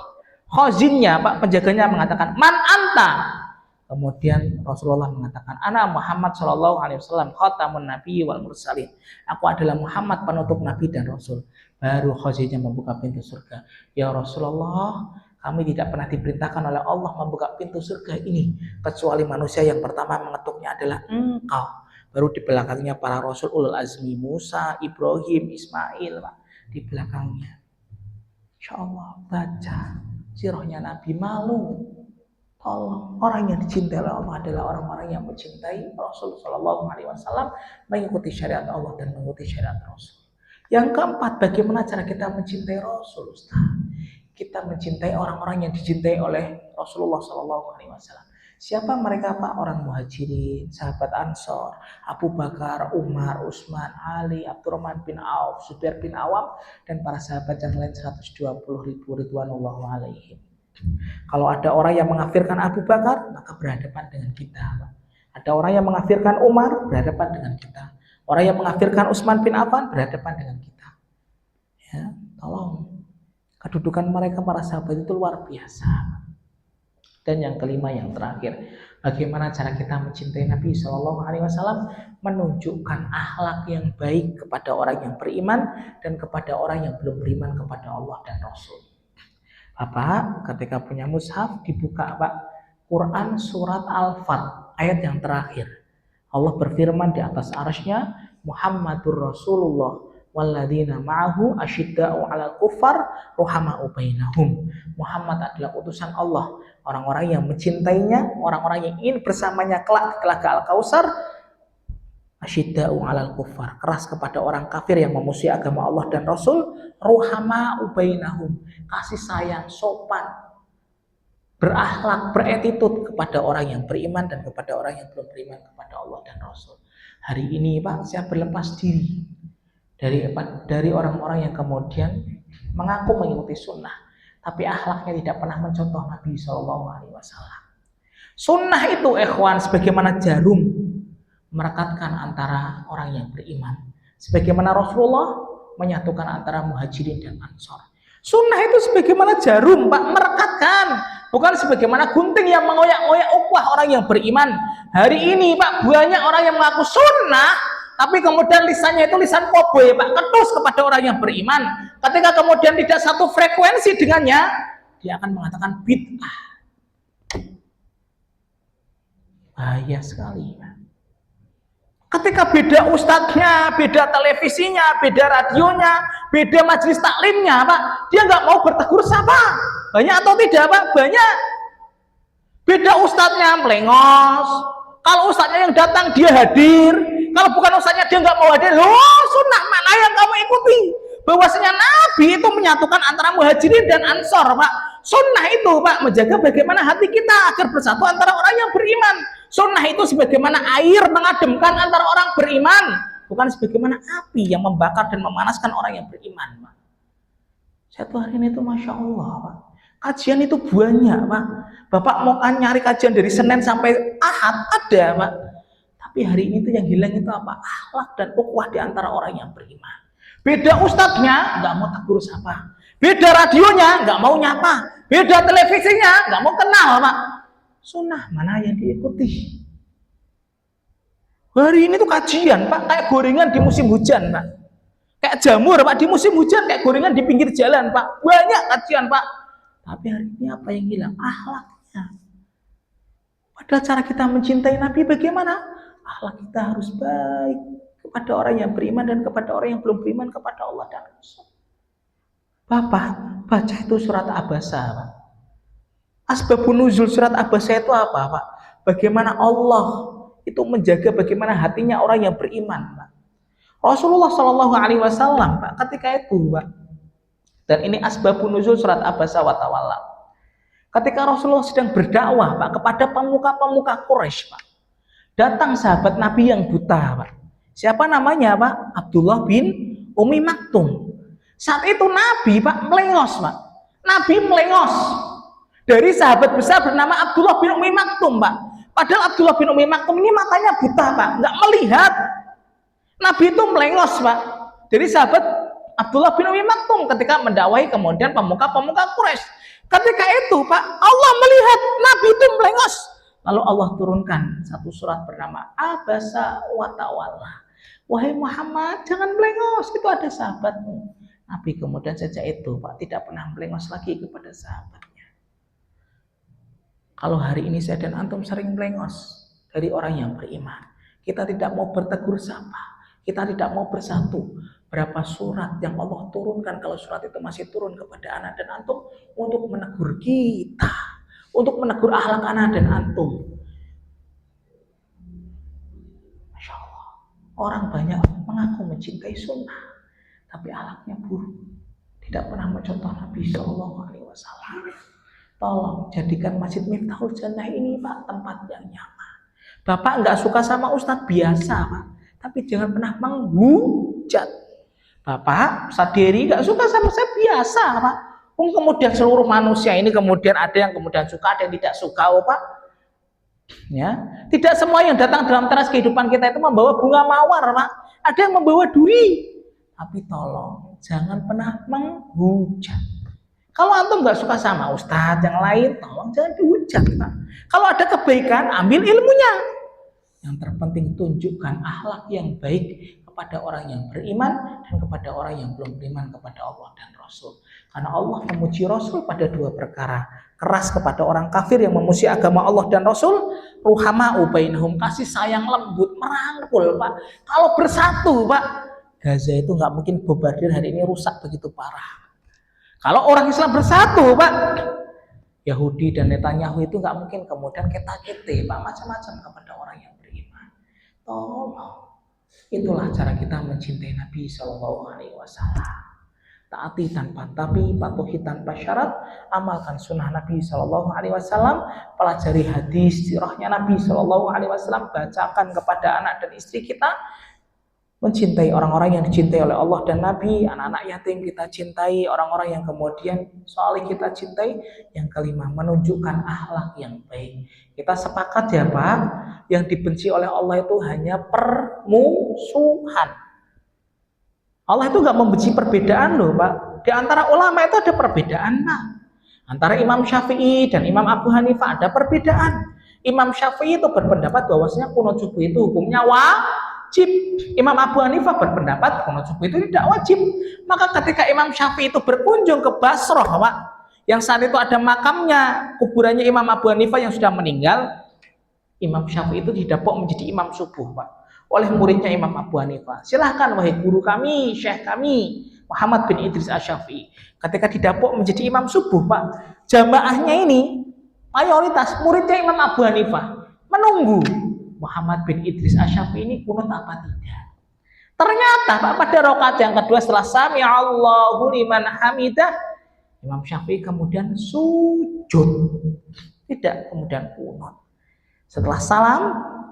khazinnya, Pak, penjaganya mengatakan, man anta. Kemudian Rasulullah mengatakan, ana Muhammad Shallallahu Alaihi Wasallam, khatamun nabi wal mursalin. Aku adalah Muhammad, penutup nabi dan rasul. Baru khazinnya membuka pintu surga. Ya Rasulullah, kami tidak pernah diperintahkan oleh Allah membuka pintu surga ini kecuali manusia yang pertama mengetuknya adalah engkau. Baru di belakangnya para rasul ulul azmi, Musa, Ibrahim, Ismail, Pak, di belakangnya. Insya Allah baca sirahnya Nabi, malu. Tolong, orang yang dicintai oleh Allah adalah orang-orang yang mencintai Rasul Shallallahu Alaihi Wasallam, mengikuti syariat Allah dan mengikuti syariat Rasul. Yang keempat, bagaimana cara kita mencintai Rasul, Ustaz? Kita mencintai orang-orang yang dicintai oleh Rasulullah Shallallahu Alaihi Wasallam. Siapa mereka, Pak? Orang Muhajirin, sahabat Ansor, Abu Bakar, Umar, Utsman, Ali, Abdurrahman bin Auf, Zubair bin Awam, dan para sahabat yang lain 120.000 ridwanullahu alaihim. Kalau ada orang yang mengkafirkan Abu Bakar, maka berhadapan dengan kita, Pak. Ada orang yang mengkafirkan Umar, berhadapan dengan kita. Orang yang mengkafirkan Utsman bin Affan, berhadapan dengan kita. Ya, tolong. Kedudukan mereka para sahabat itu luar biasa. Dan yang kelima, yang terakhir, bagaimana cara kita mencintai Nabi Shallallahu Alaihi Wasallam? Menunjukkan akhlak yang baik kepada orang yang beriman dan kepada orang yang belum beriman kepada Allah dan Rasul. Bapak, ketika punya mushaf, dibuka, Pak, Quran surat Al-Fat, ayat yang terakhir. Allah berfirman di atas arsy-Nya, Muhammadur Rasulullah walladzina ma'ahu asyidda'u 'alal kuffar ruhama'u bainahum. Muhammad adalah utusan Allah, orang-orang yang mencintainya, orang-orang yang ingin bersamanya kelak di telaga Al-Kautsar. Asyidda'u 'alal kuffar, keras kepada orang kafir yang memusuhi agama Allah dan Rasul. Ruhama'u bainahum, kasih sayang, sopan, berakhlak, beretitut kepada orang yang beriman dan kepada orang yang belum beriman kepada Allah dan Rasul. Hari ini, Pak, saya berlepas diri dari orang-orang yang kemudian mengaku mengikuti sunnah, tapi akhlaknya tidak pernah mencontoh Nabi Shallallahu Alaihi Wasallam. Sunnah itu, ikhwan, sebagaimana jarum merekatkan antara orang yang beriman, sebagaimana Rasulullah menyatukan antara Muhajirin dan Ansor. Sunnah itu sebagaimana jarum, Pak, merekatkan, bukan sebagaimana gunting yang mengoyak-ngoyak ukhuwah orang yang beriman. Hari ini, Pak, banyak orang yang mengaku sunnah, tapi kemudian lisannya itu lisan koboi, Pak, ketus kepada orang yang beriman. Ketika kemudian tidak satu frekuensi dengannya, dia akan mengatakan bid'ah. Bahaya sekali, Pak. Ketika beda ustadznya, beda televisinya, beda radionya, beda majelis taklimnya, Pak, dia nggak mau bertegur sapa. Banyak atau tidak, Pak? Banyak. Beda ustadznya melengos. Kalau ustadznya yang datang dia hadir. Kalau bukan ustadznya dia nggak mau hadir. Loh, sunnah mana yang kamu ikuti? Bahwasanya Nabi itu menyatukan antara Muhajirin dan Ansor, Pak. Sunnah itu, Pak, menjaga bagaimana hati kita agar bersatu antara orang yang beriman. Sunnah itu sebagaimana air mengademkan antara orang beriman, bukan sebagaimana api yang membakar dan memanaskan orang yang beriman, Pak. Satu hari ini itu Masya Allah, Pak, kajian itu banyak, Pak. Bapak mau nyari kajian dari Senin sampai Ahad, ada, Pak. Tapi hari ini itu yang hilang itu apa? Akhlak dan ukhuwah di antara orang yang beriman. Beda ustadznya, nggak mau tegur sapa. Beda radionya, nggak mau nyapa. Beda televisinya, nggak mau kenal, Pak. Sunnah mana yang diikuti? Hari ini tuh kajian, Pak, kayak gorengan di musim hujan, Pak. Kayak jamur, Pak, di musim hujan, kayak gorengan di pinggir jalan, Pak. Banyak kajian, Pak. Tapi hari ini apa yang hilang? Akhlaknya. Padahal cara kita mencintai Nabi bagaimana? Akhlak kita harus baik kepada orang yang beriman dan kepada orang yang belum beriman kepada Allah dan Rasul. Bapak baca itu surat Abasa, Pak. Asbabun nuzul surat Abasa itu apa, Pak? Bagaimana Allah itu menjaga bagaimana hatinya orang yang beriman, Pak. Rasulullah Shallallahu Alaihi Wasallam, Pak, ketika itu, Pak, dan ini asbabun nuzul surat Abasa wa Tawalla. Ketika Rasulullah sedang berdakwah, Pak, kepada pemuka-pemuka Quraisy, Pak, datang sahabat Nabi yang buta, Pak. Siapa namanya, Pak? Abdullah bin Umi Maktum. Saat itu Nabi, Pak, melengos, Pak. Nabi melengos dari sahabat besar bernama Abdullah bin Umi Maktum, Pak. Padahal Abdullah bin Umi Maktum ini matanya buta, Pak, nggak melihat. Nabi itu melengos, Pak, dari sahabat Abdullah bin Umi Maktum ketika mendakwahi kemudian pemuka-pemuka Quraisy. Ketika itu, Pak, Allah melihat Nabi itu melengos. Lalu Allah turunkan satu surat bernama Abasa wa Tawalla. Wahai Muhammad, jangan melengos, itu ada sahabatmu. Nabi kemudian sejak itu, Pak, tidak pernah melengos lagi kepada sahabatnya. Kalau hari ini saya dan antum sering melengos dari orang yang beriman, kita tidak mau bertegur sapa, kita tidak mau bersatu. Berapa surat yang Allah turunkan, kalau surat itu masih turun kepada anak dan antum untuk menegur kita, untuk menegur akhlak anak dan antum. Masya Allah, orang banyak mengaku mencintai sunnah, tapi akhlaknya buruk, tidak pernah mencontoh Nabi Shallallahu Alaihi Wasallam. Tolong jadikan Masjid Miftahul Jannah ini, Pak, tempat yang nyaman. Bapak nggak suka sama ustadz biasa, Pak, tapi jangan pernah menghujat. Bapak Saderi nggak suka sama saya biasa, Pak. Kemudian seluruh manusia ini kemudian ada yang kemudian suka, ada yang tidak suka, oh Pak. Ya, tidak semua yang datang dalam teras kehidupan kita itu membawa bunga mawar, Pak. Ada yang membawa duri. Tapi tolong jangan pernah menghujat. Kalau antum nggak suka sama ustadz yang lain, tolong jangan dihujat, Pak. Kalau ada kebaikan, ambil ilmunya. Yang terpenting tunjukkan akhlak yang baik kepada orang yang beriman dan kepada orang yang belum beriman kepada Allah dan Rasul. Karena Allah memuji Rasul pada dua perkara. Keras kepada orang kafir yang memuji agama Allah dan Rasul, ruhama'u bainahum, kasih sayang lembut, merangkul, Pak. Kalau bersatu, Pak, Gaza itu nggak mungkin bombardir hari ini rusak begitu parah. Kalau orang Islam bersatu, Pak, Yahudi dan Netanyahu itu nggak mungkin kemudian kita-kita, Pak, macam-macam kepada orang yang beriman. Tolong. Itulah cara kita mencintai Nabi Shallallahu Alaihi Wasallam. Taati tanpa tapi, patuhi tanpa syarat, amalkan sunnah Nabi Shallallahu Alaihi Wasallam, pelajari hadis sirahnya Nabi Shallallahu Alaihi Wasallam, bacakan kepada anak dan istri kita, mencintai orang-orang yang dicintai oleh Allah dan Nabi, anak-anak yatim kita cintai, orang-orang yang kemudian saleh kita cintai. Yang kelima, menunjukkan akhlak yang baik. Kita sepakat ya, Pak, yang dibenci oleh Allah itu hanya permusuhan. Allah itu nggak membenci perbedaan loh, Pak. Di antara ulama itu ada perbedaan, Pak. Antara Imam Syafi'i dan Imam Abu Hanifah ada perbedaan. Imam Syafi'i itu berpendapat bahwasanya qunut subuh itu hukumnya wajib. Imam Abu Hanifah berpendapat qunut subuh itu tidak wajib. Maka ketika Imam Syafi'i itu berkunjung ke Basrah, Pak, yang saat itu ada makamnya, kuburannya Imam Abu Hanifah yang sudah meninggal, Imam Syafi'i itu didapuk menjadi imam subuh, Pak, oleh muridnya Imam Abu Hanifah. Silahkan wahai guru kami, syekh kami, Muhammad bin Idris Asy-Syafi'i. Ketika didapuk menjadi imam subuh, Pak, jamaahnya ini mayoritas muridnya Imam Abu Hanifah menunggu Muhammad bin Idris Asy-Syafi'i ini kunut apa tidak. Ternyata, Pak, pada rakaat yang kedua setelah sami Allahu liman hamidah, Imam Syafi'i kemudian sujud, tidak kemudian kunut. Setelah salam,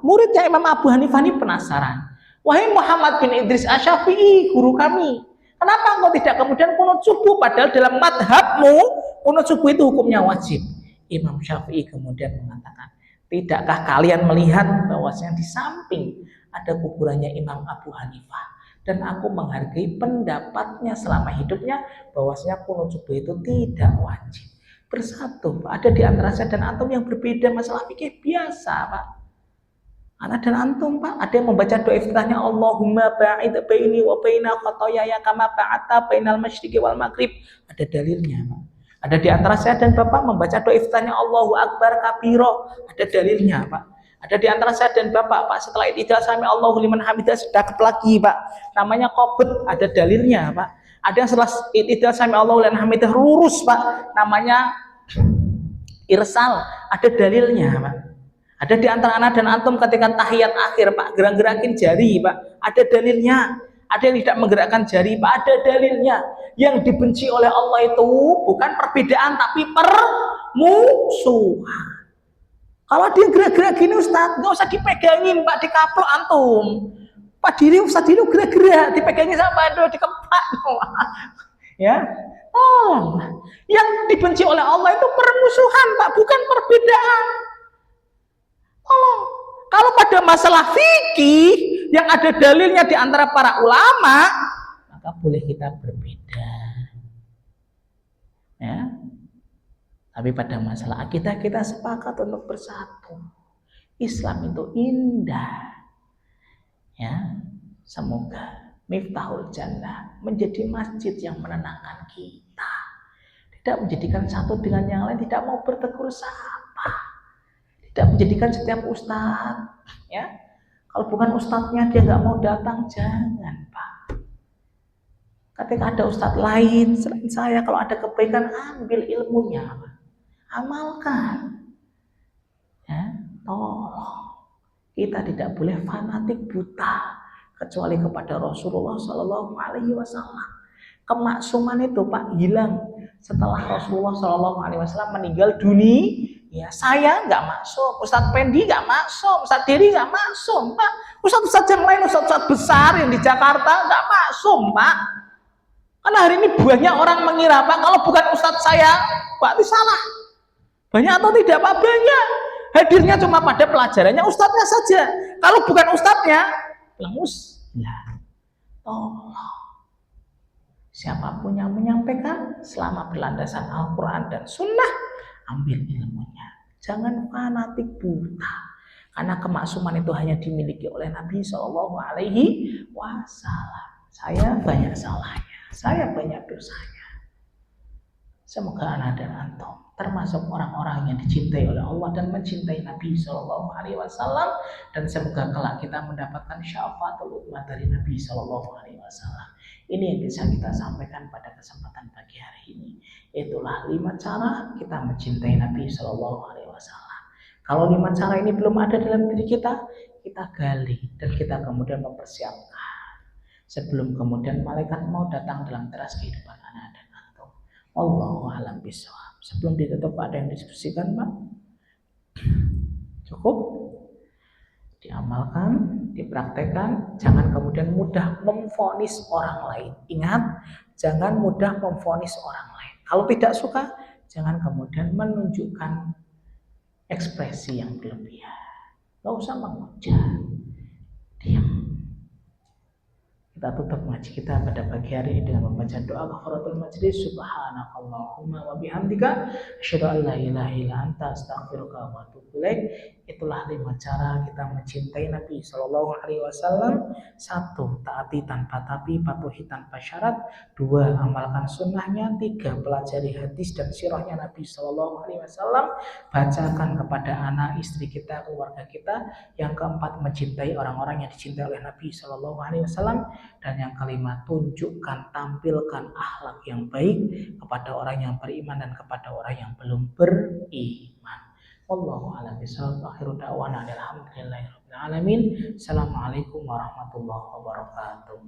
muridnya Imam Abu Hanifah ini penasaran. Wahai Muhammad bin Idris Asy-Syafi'i, guru kami, kenapa engkau tidak kemudian kunut subuh, padahal dalam madhabmu kunut subuh itu hukumnya wajib? Imam Syafi'i kemudian mengatakan, tidakkah kalian melihat bahwasanya di samping ada kuburannya Imam Abu Hanifah, dan aku menghargai pendapatnya selama hidupnya bahwasanya kunut subuh itu tidak wajib. Bersatu, Pak. Ada di antara saya dan antum yang berbeda masalah fikih biasa, Pak. Anak dan antum, Pak, ada yang membaca doa iftitahnya Allahumma ba'id baini wa baina khotoyaya kama ba'ata bainal masyriqi wal maghrib. Ada dalilnya, Pak. Ada di antara saya dan Bapak membaca doa iftitahnya Allahu Akbar kabiro. Ada dalilnya, Pak. Ada di antara saya dan Bapak, Pak, setelah i'tidal sami Allahu liman hamidah sedekap lagi, Pak. Namanya qabd, ada dalilnya, Pak. Ada yang setelah i'tidal sami Allahu liman hamidah lurus, Pak. Namanya irsal, ada dalilnya, Pak. Ada di antara anak dan antum ketika tahiyat akhir, Pak, gerak-gerakin jari, Pak, ada dalilnya. Ada yang tidak menggerakkan jari, Pak. Ada dalilnya. Yang dibenci oleh Allah itu bukan perbedaan, tapi permusuhan. Kalau dia gerak-gerak gini Ustaz, nggak usah dipegangin Pak, dikaplok antum. Pak diri Ustaz diri gerak-gerak, dipegangin sama Pak, dikepak. Ya, yang dibenci oleh Allah itu permusuhan Pak, bukan perbedaan. Kalau pada masalah fikih yang ada dalilnya di antara para ulama, maka boleh kita berbeda. Ya. Tapi pada masalah akidah kita sepakat untuk bersatu. Islam itu indah. Ya, semoga Miftahul Jannah menjadi masjid yang menenangkan kita. Tidak menjadikan satu dengan yang lain, tidak mau bertegur sapa. Tidak menjadikan setiap ustadz, ya. Kalau bukan ustadznya dia nggak mau datang, jangan Pak. Ketika ada ustadz lain selain saya, kalau ada kebaikan ambil ilmunya, Pak. Amalkan. Ya, tolong. Kita tidak boleh fanatik buta kecuali kepada Rasulullah Shallallahu Alaihi Wasallam. Kemaksuman itu Pak hilang setelah Rasulullah Shallallahu Alaihi Wasallam meninggal dunia. Ya saya nggak masuk, Ustadz Pendi nggak masuk, Ustadz Diri nggak masuk, Pak. Ustadz yang lain, Ustadz besar yang di Jakarta nggak masuk, Pak. Karena hari ini banyak orang mengira Pak, kalau bukan Ustadz saya, Pak itu salah. Banyak atau tidak Pak? Banyak. Hadirnya cuma pada pelajarannya Ustadznya saja. Kalau bukan Ustadznya, lemus. Ya, tolong. Siapapun yang menyampaikan selama berlandasan Al-Quran dan Sunnah, ambil ilmunya. Jangan fanatik buta. Karena kemaksuman itu hanya dimiliki oleh Nabi Shallallahu Alaihi Wasallam. Saya banyak salahnya, saya banyak dosanya. Semoga anak dan antum termasuk orang-orang yang dicintai oleh Allah dan mencintai Nabi Shallallahu Alaihi Wasallam, dan semoga kelak kita mendapatkan syafaatul ummah dari Nabi Shallallahu Alaihi Wasallam. Ini yang bisa kita sampaikan pada kesempatan pagi hari ini. Itulah 5 cara kita mencintai Nabi Shallallahu Alaihi Wasallam. Kalau 5 cara ini belum ada dalam diri kita, kita gali dan kita kemudian mempersiapkan sebelum kemudian malaikat mau datang dalam teras kehidupan anak dan antum. Wallahu a'lam bishawab. Sebelum ditutup ada yang diskusikan Pak? Cukup? Diamalkan, dipraktekkan, jangan kemudian mudah memvonis orang lain. Ingat, jangan mudah memvonis orang lain. Kalau tidak suka, jangan kemudian menunjukkan ekspresi yang berlebihan. Gak usah menghujat. Diam. Kita tutup ngaji kita pada pagi hari ini dengan membaca doa kafaratul majlis. Subhanakallahumma wa bihamdika asyhadu an la ilaha illa anta astaghfiruka wa atubu ilaik. Itulah 5 cara kita mencintai Nabi Shallallahu Alaihi Wasallam. 1. Taati tanpa tapi, patuhi tanpa syarat. 2. Amalkan sunnahnya. 3. Pelajari hadis dan sirahnya Nabi Shallallahu Alaihi Wasallam. Bacakan kepada anak, istri kita, keluarga kita. Yang 4. Mencintai orang-orang yang dicintai oleh Nabi Shallallahu Alaihi Wasallam. Dan yang 5, tunjukkan, tampilkan akhlak yang baik kepada orang yang beriman dan kepada orang yang belum beriman. Wallahu a'lam bishawab. Akhiru da'wana alhamdulillahirabbil alamin. Assalamualaikum warahmatullahi wabarakatuh.